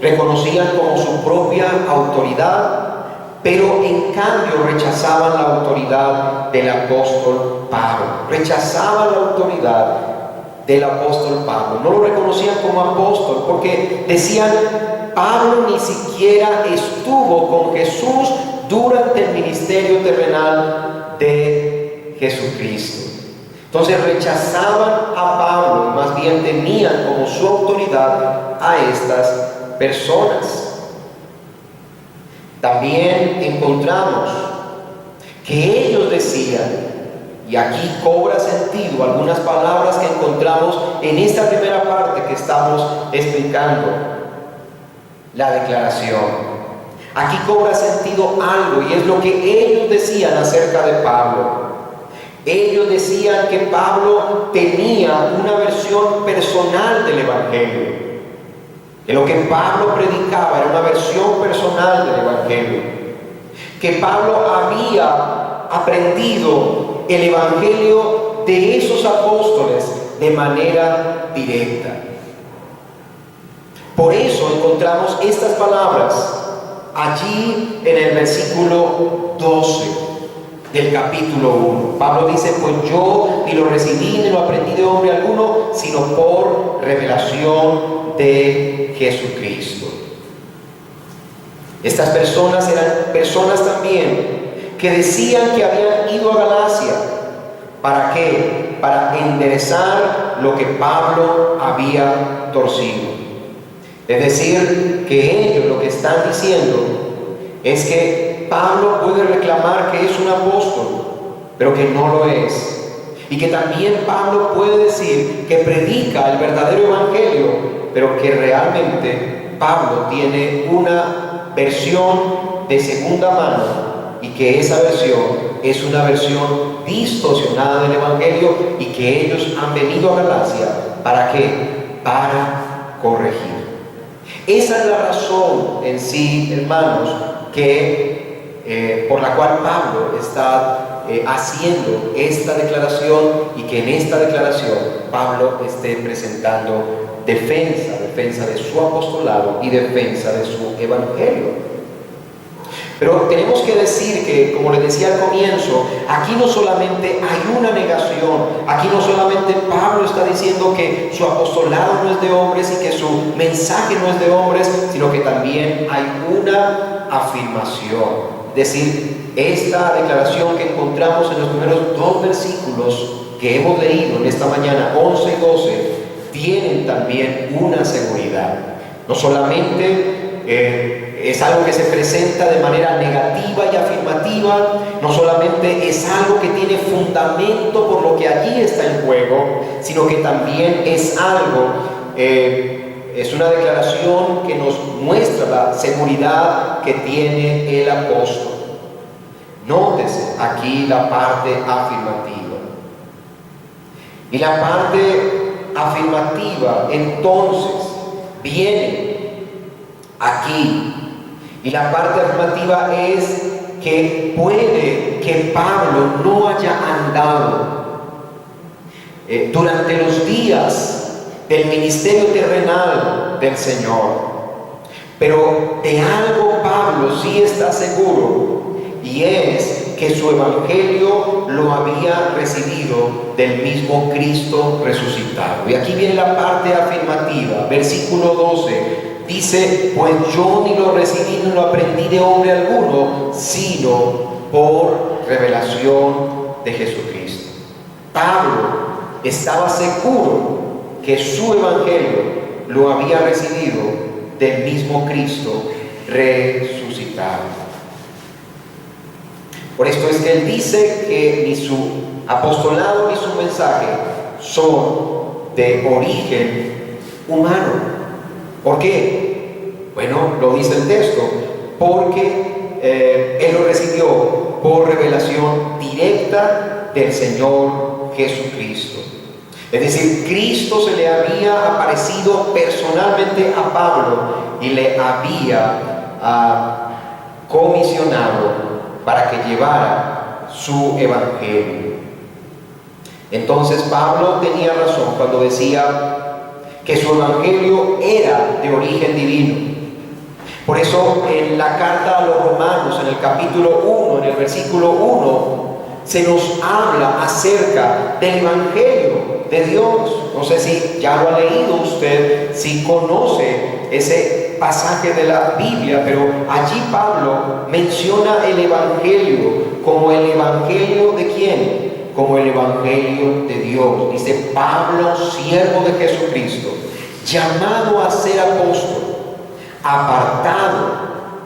reconocían como su propia autoridad, pero en cambio rechazaban la autoridad del apóstol Pablo. Rechazaban la autoridad del apóstol Pablo. No lo reconocían como apóstol porque decían: Pablo ni siquiera estuvo con Jesús durante el ministerio terrenal de Jesucristo. Entonces rechazaban a Pablo y más bien tenían como su autoridad a estas personas. También encontramos que ellos decían, y aquí cobra sentido algunas palabras que encontramos en esta primera parte que estamos explicando, la declaración. Aquí cobra sentido algo, y es lo que ellos decían acerca de Pablo. Ellos decían que Pablo tenía una versión personal del Evangelio. Que lo que Pablo predicaba era una versión personal del Evangelio. Que Pablo había aprendido el Evangelio de esos apóstoles de manera directa. Por eso encontramos estas palabras allí en el versículo 12 del capítulo 1. Pablo dice: pues yo ni lo recibí ni lo aprendí de hombre alguno, sino por revelación de Jesucristo. Estas personas eran personas también que decían que habían ido a Galacia. ¿Para qué? Para enderezar lo que Pablo había torcido. Es decir, que ellos lo que están diciendo es que Pablo puede reclamar que es un apóstol, pero que no lo es. Y que también Pablo puede decir que predica el verdadero evangelio, pero que realmente Pablo tiene una versión de segunda mano y que esa versión es una versión distorsionada del evangelio y que ellos han venido a Galacia. ¿Para qué? Para corregir. Esa es la razón en sí, hermanos, por la cual Pablo está haciendo esta declaración, y que en esta declaración Pablo esté presentando defensa de su apostolado y defensa de su evangelio. Pero tenemos que decir que, como les decía al comienzo, aquí no solamente hay una negación, aquí no solamente Pablo está diciendo que su apostolado no es de hombres y que su mensaje no es de hombres, sino que también hay una afirmación. Es decir, esta declaración que encontramos en los primeros 2 versículos que hemos leído en esta mañana, 11 y 12, tienen también una seguridad. No solamente es algo que se presenta de manera negativa y afirmativa, no solamente es algo que tiene fundamento por lo que allí está en juego, sino que también es algo, es una declaración que nos muestra la seguridad que tiene el apóstol. Nótese aquí la parte afirmativa. Y la parte afirmativa entonces viene aquí. Y la parte afirmativa es que puede que Pablo no haya andado durante los días del ministerio terrenal del Señor, pero de algo Pablo sí está seguro, y es que su evangelio lo había recibido del mismo Cristo resucitado. Y aquí viene la parte afirmativa. versículo 12, dice: pues yo ni lo recibí ni lo aprendí de hombre alguno, sino por revelación de Jesucristo. Pablo estaba seguro que su evangelio lo había recibido del mismo Cristo resucitado. Por esto es que él dice que ni su apostolado ni su mensaje son de origen humano. ¿Por qué? Bueno, lo dice el texto, porque él lo recibió por revelación directa del Señor Jesucristo. Es decir, Cristo se le había aparecido personalmente a Pablo y le había comisionado para que llevara su evangelio. Entonces Pablo tenía razón cuando decía que su evangelio era de origen divino. Por eso en la carta a los Romanos, en el capítulo 1, en el versículo 1, se nos habla acerca del evangelio de Dios. No sé si ya lo ha leído usted, si conoce ese pasaje de la Biblia, pero allí Pablo menciona el evangelio como el evangelio de ¿quién? Como el evangelio de Dios. Dice: Pablo, siervo de Jesucristo, llamado a ser apóstol,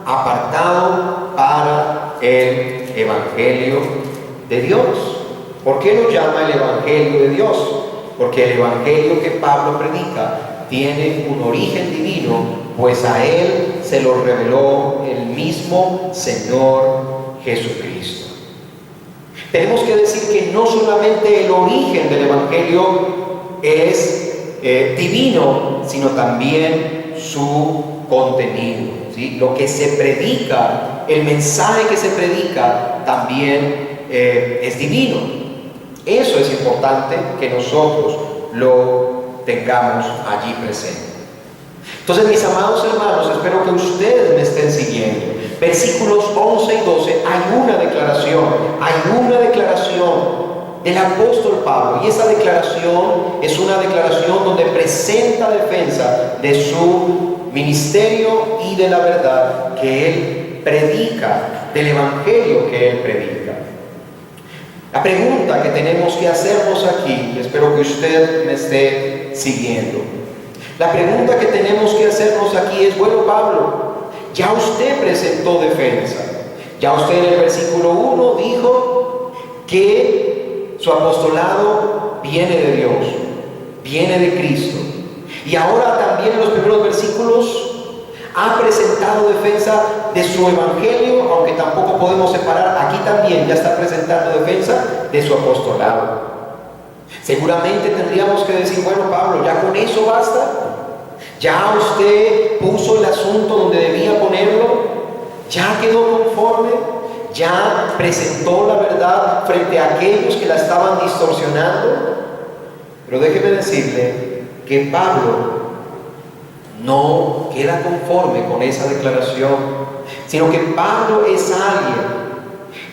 apartado para el evangelio de Dios. ¿Por qué lo llama el evangelio de Dios? Porque el evangelio que Pablo predica tiene un origen divino, pues a él se lo reveló el mismo Señor Jesucristo. Tenemos que decir que no solamente el origen del evangelio es divino, sino también su contenido, ¿sí? Lo que se predica, el mensaje que se predica también es divino. Eso es importante que nosotros lo tengamos allí presente. Entonces, mis amados hermanos, espero que ustedes me estén siguiendo. Versículos 11 y 12, hay una declaración del apóstol Pablo, y esa declaración es una declaración donde presenta defensa de su ministerio y de la verdad que él predica, del evangelio que él predica. La pregunta que tenemos que hacernos aquí, espero que usted me esté siguiendo. La pregunta que tenemos que hacernos aquí es: bueno, Pablo, ya usted presentó defensa. Ya usted en el versículo 1 dijo que su apostolado viene de Dios, viene de Cristo. Y ahora también en los primeros versículos ha presentado defensa de su evangelio, aunque tampoco podemos separar. Aquí también ya está presentando defensa de su apostolado. Seguramente tendríamos que decir: bueno, Pablo, ¿ya con eso basta? ¿Ya usted puso el asunto donde debía ponerlo? ¿Ya quedó conforme? ¿Ya presentó la verdad frente a aquellos que la estaban distorsionando? Pero déjeme decirle que Pablo no queda conforme con esa declaración, sino que Pablo es alguien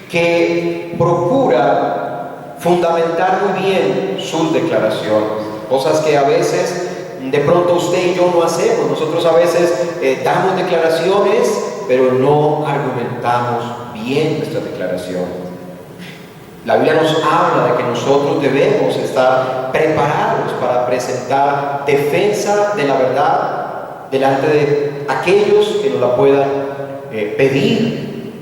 que procura fundamentar muy bien sus declaraciones, cosas que a veces de pronto usted y yo no hacemos. Nosotros a veces damos declaraciones, pero no argumentamos bien nuestras declaraciones. La Biblia nos habla de que nosotros debemos estar preparados para presentar defensa de la verdad delante de aquellos que nos la puedan pedir.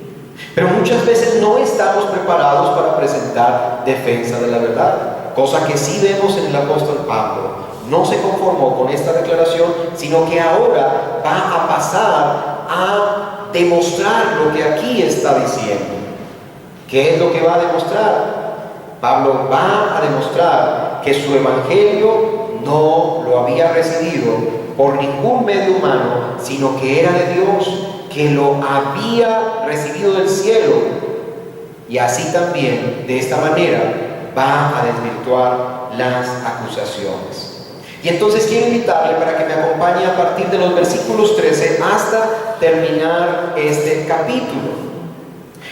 Pero muchas veces no estamos preparados para presentar defensa de la verdad, cosa que sí vemos en el apóstol Pablo. No se conformó con esta declaración, sino que ahora va a pasar a demostrar lo que aquí está diciendo. ¿Qué es lo que va a demostrar? Pablo va a demostrar que su evangelio no lo había recibido por ningún medio humano, sino que era de Dios, que lo había recibido del cielo. Y así también, de esta manera, va a desvirtuar las acusaciones. Y entonces quiero invitarle para que me acompañe a partir de los versículos 13 hasta terminar este capítulo.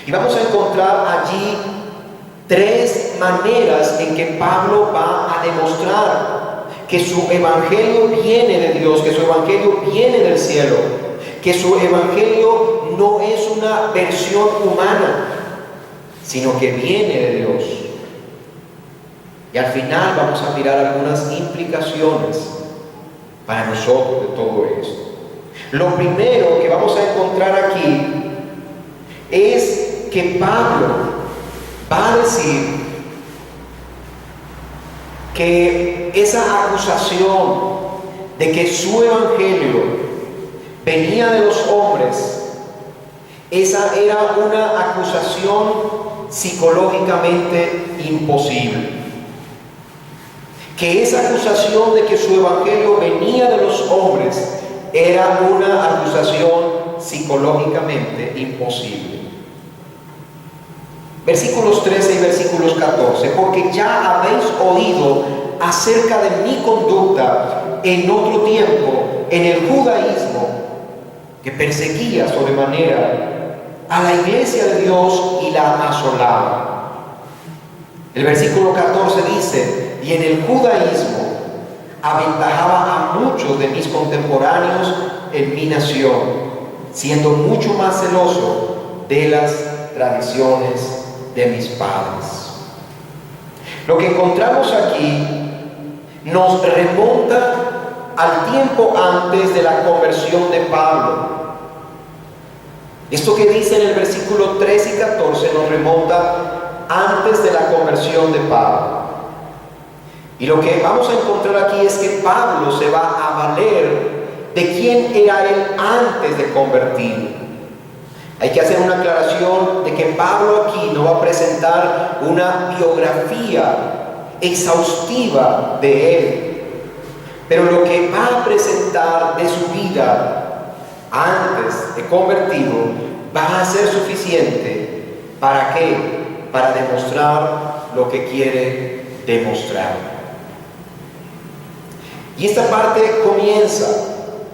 Y vamos a encontrar allí tres maneras en que Pablo va a demostrar que su evangelio viene de Dios, que su evangelio viene del cielo, que su evangelio no es una versión humana, sino que viene de Dios. Y al final vamos a mirar algunas implicaciones para nosotros de todo esto. Lo primero que vamos a encontrar aquí es que Pablo va a decir que esa acusación de que su evangelio venía de los hombres, esa era una acusación psicológicamente imposible. Que esa acusación de que su evangelio venía de los hombres era una acusación psicológicamente imposible. Versículos 13 y versículos 14. Porque ya habéis oído acerca de mi conducta en otro tiempo en el judaísmo, que perseguía sobremanera a la iglesia de Dios y la asolaba. El versículo 14 dice: y en el judaísmo aventajaba a muchos de mis contemporáneos en mi nación, siendo mucho más celoso de las tradiciones de mis padres. Lo que encontramos aquí nos remonta al tiempo antes de la conversión de Pablo. Esto que dice en el versículo 13 y 14 nos remonta antes de la conversión de Pablo. Y lo que vamos a encontrar aquí es que Pablo se va a valer de quién era él antes de convertir. Hay que hacer una aclaración de que Pablo aquí no va a presentar una biografía exhaustiva de él, pero lo que va a presentar de su vida antes de convertido va a ser suficiente. ¿Para qué? Para demostrar lo que quiere demostrar. Y esta parte comienza,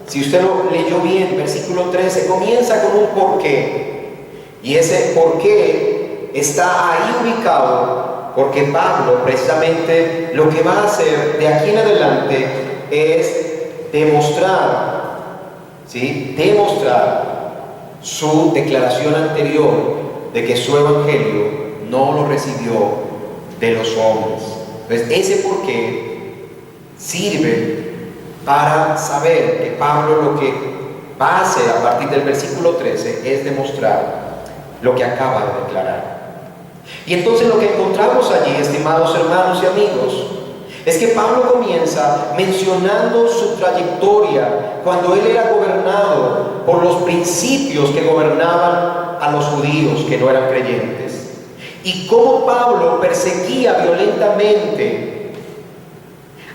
si usted lo leyó bien, versículo 13, comienza con un porqué. Y ese porqué está ahí ubicado porque Pablo precisamente lo que va a hacer de aquí en adelante es demostrar, ¿sí? Demostrar su declaración anterior de que su evangelio no lo recibió de los hombres. Entonces ese porqué sirve para saber que Pablo lo que va a hacer a partir del versículo 13 es demostrar lo que acaba de declarar. Y entonces lo que encontramos allí, estimados hermanos y amigos, es que Pablo comienza mencionando su trayectoria cuando él era gobernado por los principios que gobernaban a los judíos que no eran creyentes, y cómo Pablo perseguía violentamente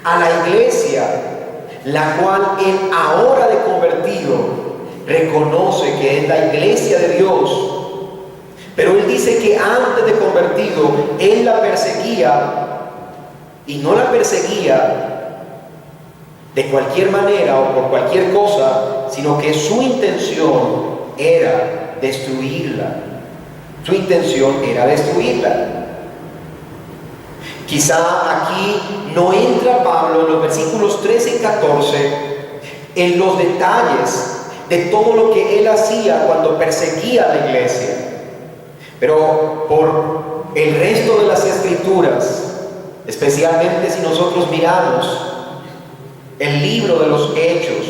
a la iglesia, la cual él ahora de convertido reconoce que es la iglesia de Dios. Pero él dice que antes de convertido él la perseguía, y no la perseguía de cualquier manera o por cualquier cosa, sino que su intención era destruirla. Su intención era destruirla. Quizá aquí no entra Pablo en los versículos 13 y 14 en los detalles de todo lo que él hacía cuando perseguía a la iglesia. Pero por el resto de las escrituras, especialmente si nosotros miramos el libro de los Hechos,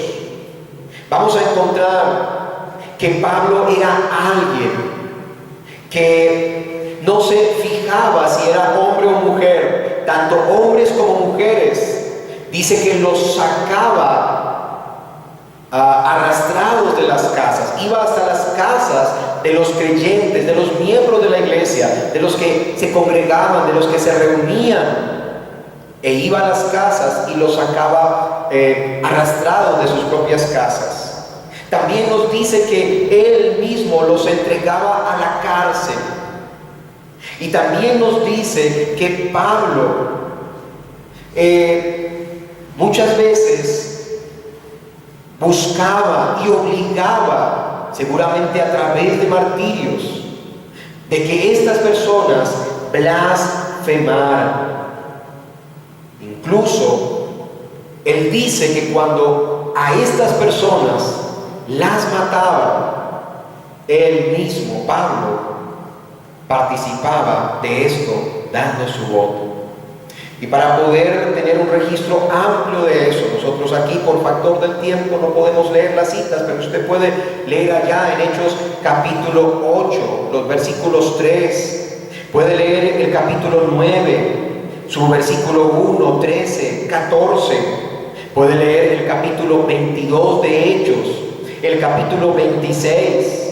vamos a encontrar que Pablo era alguien que no se fijaba si era hombre o mujer, tanto hombres como mujeres. Dice que los sacaba arrastrados de las casas, iba hasta las casas de los creyentes, de los miembros de la iglesia, de los que se congregaban, de los que se reunían, e iba a las casas y los sacaba arrastrados de sus propias casas. También nos dice que él mismo los entregaba a la cárcel. Y también nos dice que Pablo muchas veces buscaba y obligaba, seguramente a través de martirios, de que estas personas blasfemaran. Incluso Él dice que cuando a estas personas las mataban, él mismo, Pablo, participaba de esto, dando su voto. Y para poder tener un registro amplio de eso, nosotros aquí por factor del tiempo no podemos leer las citas, pero usted puede leer allá en Hechos capítulo 8, los versículos 3, puede leer el capítulo 9, su versículo 1, 13, 14, puede leer el capítulo 22 de Hechos, el capítulo 26,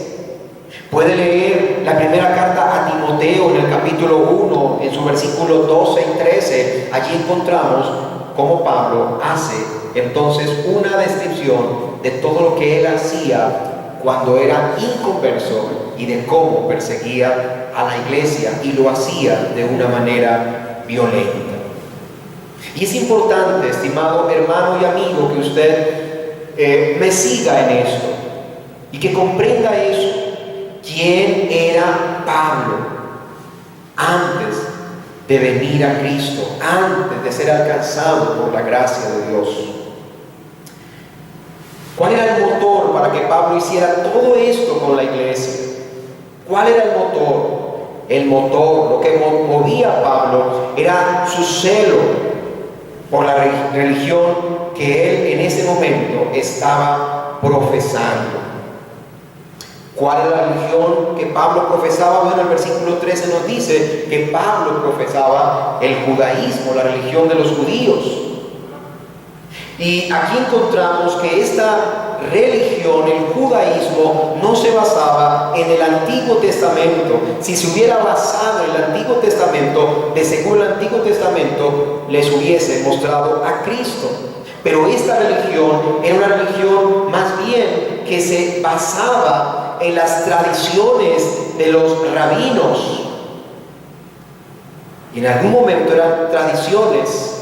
puede leer la primera carta a Timoteo en el capítulo 1, en su versículo 12 y 13. Allí encontramos cómo Pablo hace entonces una descripción de todo lo que él hacía cuando era inconverso y de cómo perseguía a la iglesia, y lo hacía de una manera violenta. Y es importante, estimado hermano y amigo, que usted me siga en esto y que comprenda eso. ¿Quién era Pablo antes de venir a Cristo, antes de ser alcanzado por la gracia de Dios? ¿Cuál era el motor para que Pablo hiciera todo esto con la iglesia? ¿Cuál era el motor? El motor, lo que movía a Pablo, era su celo por la religión que él en ese momento estaba profesando. ¿Cuál es la religión que Pablo profesaba? Bueno, el versículo 13 nos dice que Pablo profesaba el judaísmo, la religión de los judíos. Y aquí encontramos que esta religión, el judaísmo, no se basaba en el Antiguo Testamento. Si se hubiera basado en el Antiguo Testamento, de seguro el Antiguo Testamento les hubiese mostrado a Cristo. Pero esta religión era una religión más bien que se basaba en las tradiciones de los rabinos. Y en algún momento eran tradiciones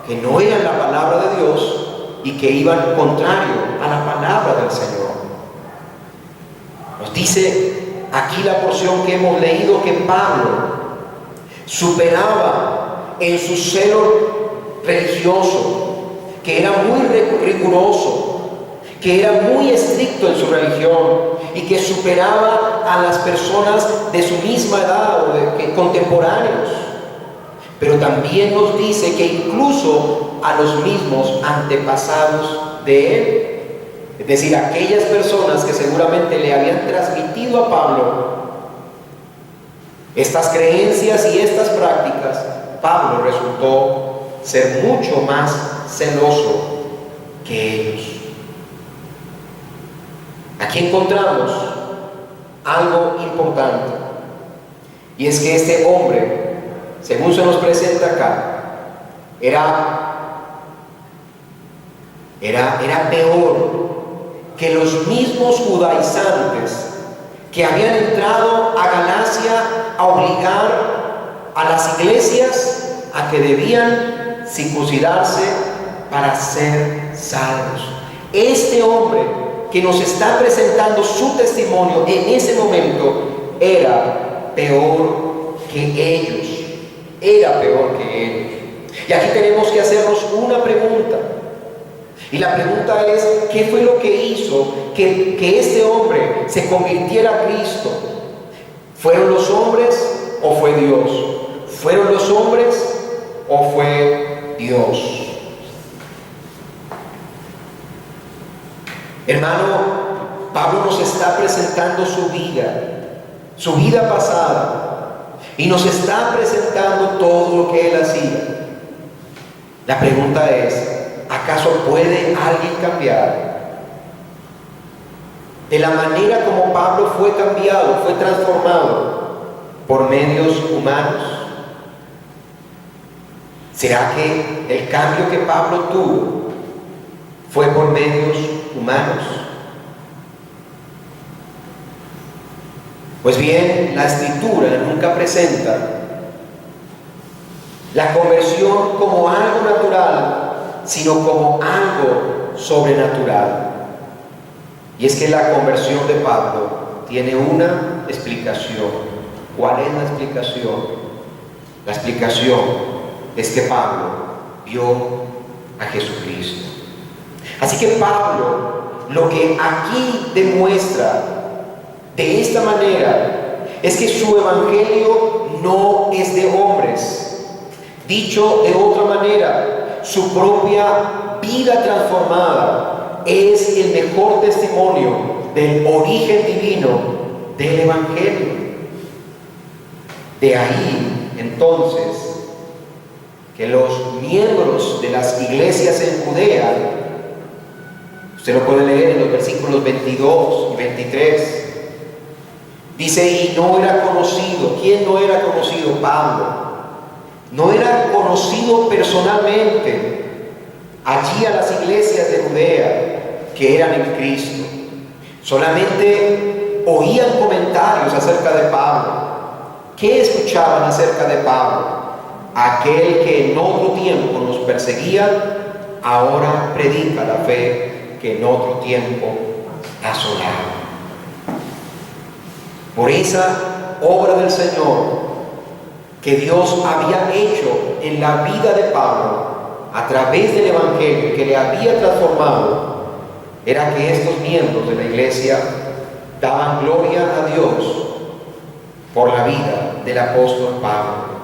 que no eran la palabra de Dios y que iban contrario a la palabra del Señor. Nos dice aquí la porción que hemos leído que Pablo superaba en su celo religioso, que era muy riguroso, que era muy estricto en su religión y que superaba a las personas de su misma edad o contemporáneos. Pero también nos dice que incluso a los mismos antepasados de él, es decir, aquellas personas que seguramente le habían transmitido a Pablo estas creencias y estas prácticas, Pablo resultó ser mucho más celoso que ellos. Aquí encontramos algo importante, y es que este hombre, según se nos presenta acá, era peor que los mismos judaizantes que habían entrado a Galacia a obligar a las iglesias a que debían circuncidarse para ser salvos. Este hombre que nos está presentando su testimonio en ese momento era peor que ellos. Era peor que ellos. Y aquí tenemos que hacernos una pregunta. Y la pregunta es, ¿qué fue lo que hizo que este hombre se convirtiera a Cristo? ¿Fueron los hombres o fue Dios? ¿Fueron los hombres o fue Dios? Hermano, Pablo nos está presentando su vida pasada, y nos está presentando todo lo que él hacía. La pregunta es, ¿acaso puede alguien cambiar? De la manera como Pablo fue cambiado, fue transformado por medios humanos. ¿Será que el cambio que Pablo tuvo fue por medios humanos? Pues bien, la Escritura nunca presenta la conversión como algo natural, sino como algo sobrenatural. Y es que la conversión de Pablo tiene una explicación. ¿Cuál es la explicación? La explicación es que Pablo vio a Jesucristo. Así que Pablo lo que aquí demuestra de esta manera es que su evangelio no es de hombres. Dicho de otra manera, su propia vida transformada es el mejor testimonio del origen divino del evangelio. De ahí, entonces, que los miembros de las iglesias en Judea, usted lo puede leer en los versículos 22 y 23, dice, y no era conocido. ¿Quién no era conocido? Pablo. No era conocido personalmente allí a las iglesias de Judea que eran en Cristo. Solamente oían comentarios acerca de Pablo. ¿Qué escuchaban acerca de Pablo? Aquel que en otro tiempo nos perseguía, ahora predica la fe que en otro tiempo asolaba. Por esa obra del Señor que Dios había hecho en la vida de Pablo a través del evangelio que le había transformado, era que estos miembros de la iglesia daban gloria a Dios por la vida del apóstol Pablo.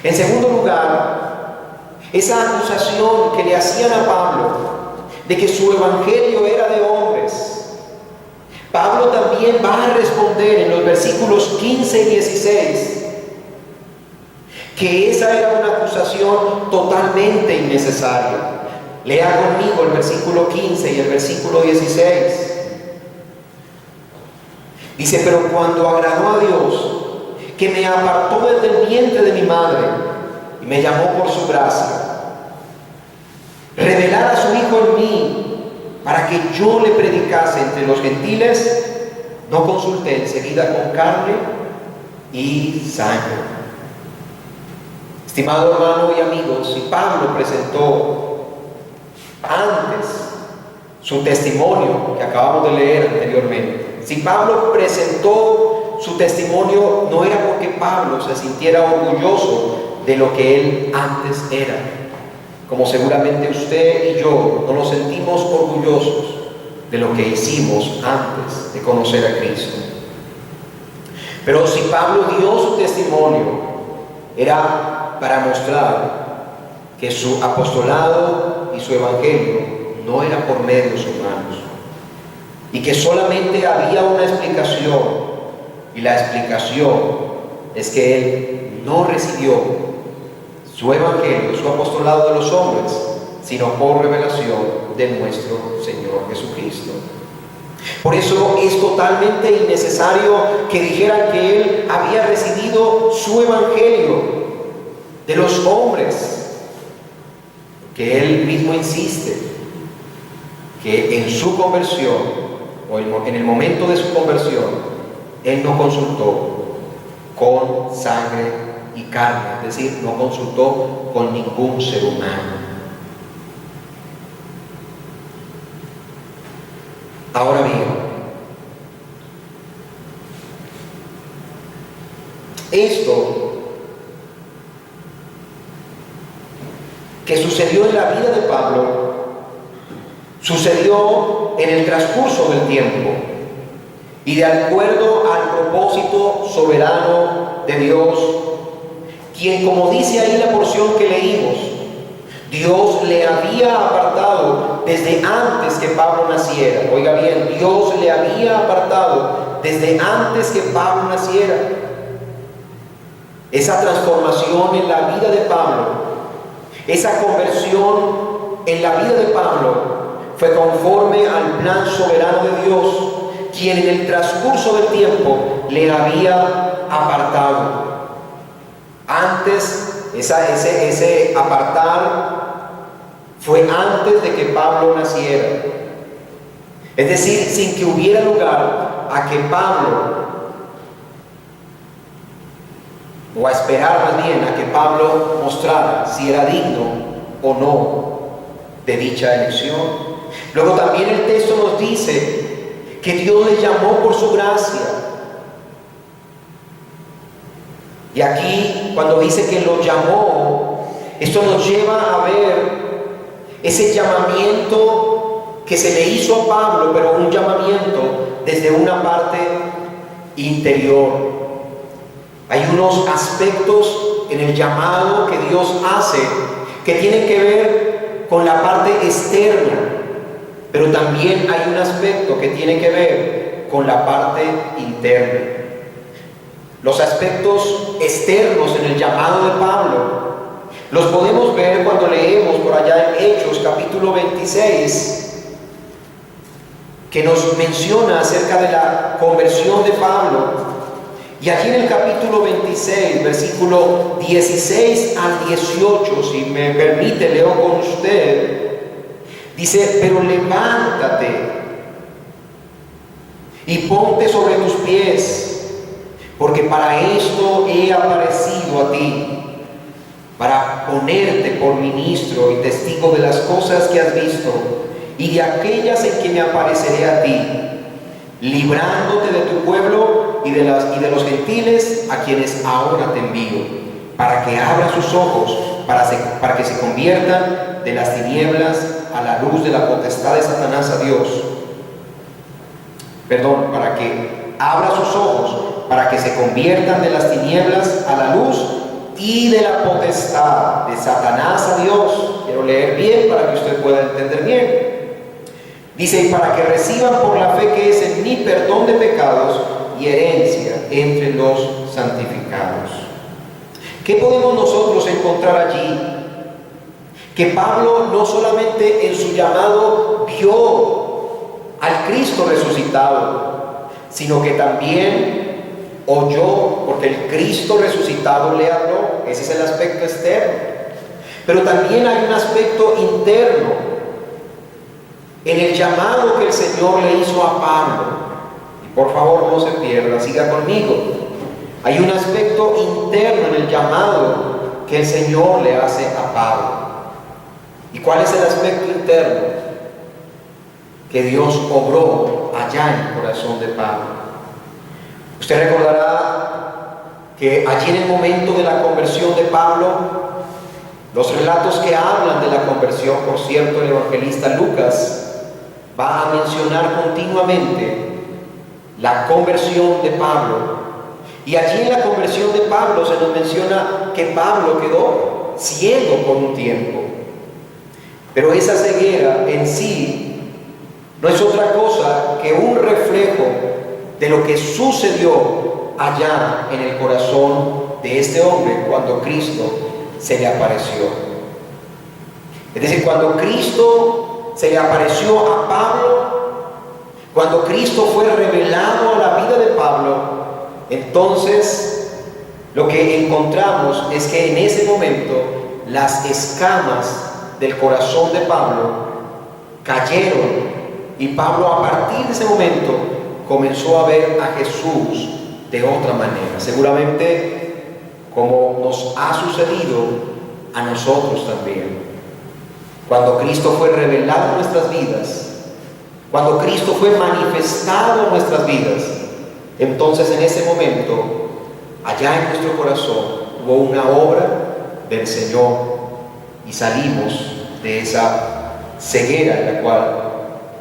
En segundo lugar, esa acusación que le hacían a Pablo de que su evangelio era de hombres, Pablo también va a responder en los versículos 15 y 16 que esa era una acusación totalmente innecesaria. Lea conmigo el versículo 15 y el versículo 16. Dice, pero cuando agradó a Dios, que me apartó desde el vientre de mi madre y me llamó por su gracia, revelar a su Hijo en mí para que yo le predicase entre los gentiles, no consulté enseguida con carne y sangre. Estimado hermano y amigo, si Pablo presentó antes su testimonio que acabamos de leer anteriormente, si Pablo presentó su testimonio, no era porque Pablo se sintiera orgulloso de lo que él antes era, como seguramente usted y yo no nos sentimos orgullosos de lo que hicimos antes de conocer a Cristo. Pero si Pablo dio su testimonio, era para mostrar que su apostolado y su evangelio no era por medios humanos, y que solamente había una explicación, y la explicación es que él no recibió su evangelio, su apostolado de los hombres, sino por revelación de nuestro Señor Jesucristo. Por eso es totalmente innecesario que dijeran que él había recibido su evangelio de los hombres, que él mismo insiste que en su conversión, o en el momento de su conversión, él no consultó con sangre y carne, es decir, no consultó con ningún ser humano. Ahora bien, esto que sucedió en la vida de Pablo sucedió en el transcurso del tiempo y de acuerdo al propósito soberano de Dios, quien, como dice ahí la porción que leímos, Dios le había apartado desde antes que Pablo naciera. Oiga bien, Dios le había apartado desde antes que Pablo naciera. Esa transformación en la vida de Pablo, esa conversión en la vida de Pablo, fue conforme al plan soberano de Dios, quien en el transcurso del tiempo le había apartado. Antes, ese apartar fue antes de que Pablo naciera. Es decir, sin que hubiera lugar a que Pablo, o a esperar más bien a que Pablo mostrara si era digno o no de dicha elección. Luego también el texto nos dice que Dios le llamó por su gracia. Y aquí, cuando dice que lo llamó, esto nos lleva a ver ese llamamiento que se le hizo a Pablo, pero un llamamiento desde una parte interior. Hay unos aspectos en el llamado que Dios hace que tienen que ver con la parte externa, pero también hay un aspecto que tiene que ver con la parte interna. Los aspectos externos en el llamado de Pablo los podemos ver cuando leemos por allá en Hechos capítulo 26, que nos menciona acerca de la conversión de Pablo. Y aquí en el capítulo 26, versículo 16 al 18, si me permite, leo con usted. Dice: pero levántate y ponte sobre tus pies, porque para esto he aparecido a ti, para ponerte por ministro y testigo de las cosas que has visto y de aquellas en que me apareceré a ti, librándote de tu pueblo y de los gentiles a quienes ahora te envío, para que abra sus ojos, para que se conviertan de las tinieblas a la luz de la potestad de Satanás a Dios. Para que abra sus ojos, para que se conviertan de las tinieblas a la luz y de la potestad de Satanás a Dios. Quiero leer bien para que usted pueda entender bien. Dice: y para que reciban por la fe que es en mí perdón de pecados y herencia entre los santificados. ¿Qué podemos nosotros encontrar allí? Que Pablo no solamente en su llamado vio al Cristo resucitado, sino que también oyó, porque el Cristo resucitado le habló. Ese es el aspecto externo. Pero también hay un aspecto interno en el llamado que el Señor le hizo a Pablo. Y por favor no se pierda, siga conmigo. Hay un aspecto interno en el llamado que el Señor le hace a Pablo. ¿Y cuál es el aspecto interno? Que Dios obró allá en el corazón de Pablo. Usted recordará que allí en el momento de la conversión de Pablo, los relatos que hablan de la conversión, por cierto, el evangelista Lucas va a mencionar continuamente la conversión de Pablo. Y allí en la conversión de Pablo se nos menciona que Pablo quedó ciego por un tiempo. Pero esa ceguera en sí no es otra cosa que un reflejo de lo que sucedió allá en el corazón de este hombre cuando Cristo se le apareció. Es decir, cuando Cristo se le apareció a Pablo, cuando Cristo fue revelado a la vida de Pablo, entonces lo que encontramos es que en ese momento las escamas del corazón de Pablo cayeron, y Pablo a partir de ese momento comenzó a ver a Jesús de otra manera, seguramente como nos ha sucedido a nosotros también. Cuando Cristo fue revelado en nuestras vidas, cuando Cristo fue manifestado en nuestras vidas, entonces en ese momento, allá en nuestro corazón, hubo una obra del Señor y salimos de esa ceguera en la cual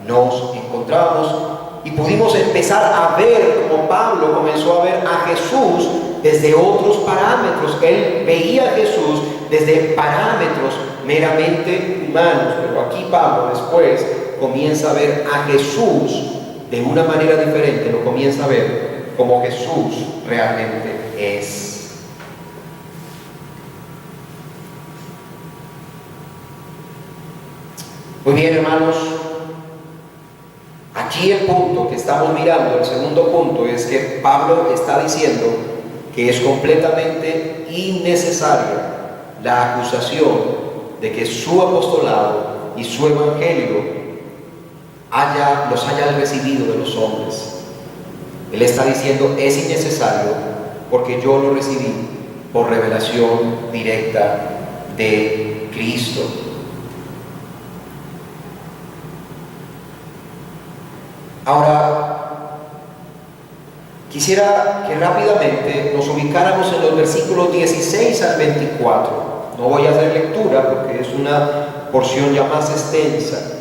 nos encontrábamos y pudimos empezar a ver, como Pablo comenzó a ver a Jesús desde otros parámetros. Él veía a Jesús desde parámetros meramente humanos, pero aquí Pablo después comienza a ver a Jesús de una manera diferente, lo comienza a ver como Jesús realmente es. Muy bien, hermanos, aquí el punto que estamos mirando, el segundo punto, es que Pablo está diciendo que es completamente innecesaria la acusación de que su apostolado y su evangelio los haya recibido de los hombres. Él está diciendo: es innecesario porque yo lo recibí por revelación directa de Cristo. Ahora, quisiera que rápidamente nos ubicáramos en los versículos 16 al 24. No voy a hacer lectura porque es una porción ya más extensa.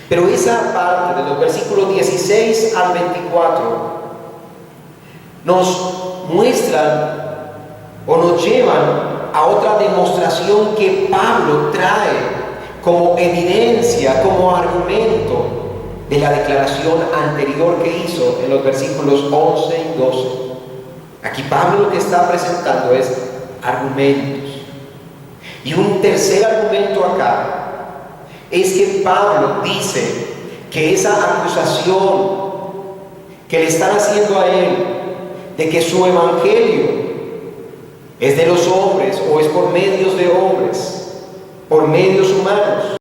Pero esa parte de los versículos 16 al 24 nos muestran o nos llevan a otra demostración que Pablo trae como evidencia, como argumento de la declaración anterior que hizo en los versículos 11 y 12. Aquí Pablo lo que está presentando es argumentos. Y un tercer argumento acá es que Pablo dice que esa acusación que le están haciendo a él de que su evangelio es de los hombres o es por medios de hombres, por medios humanos,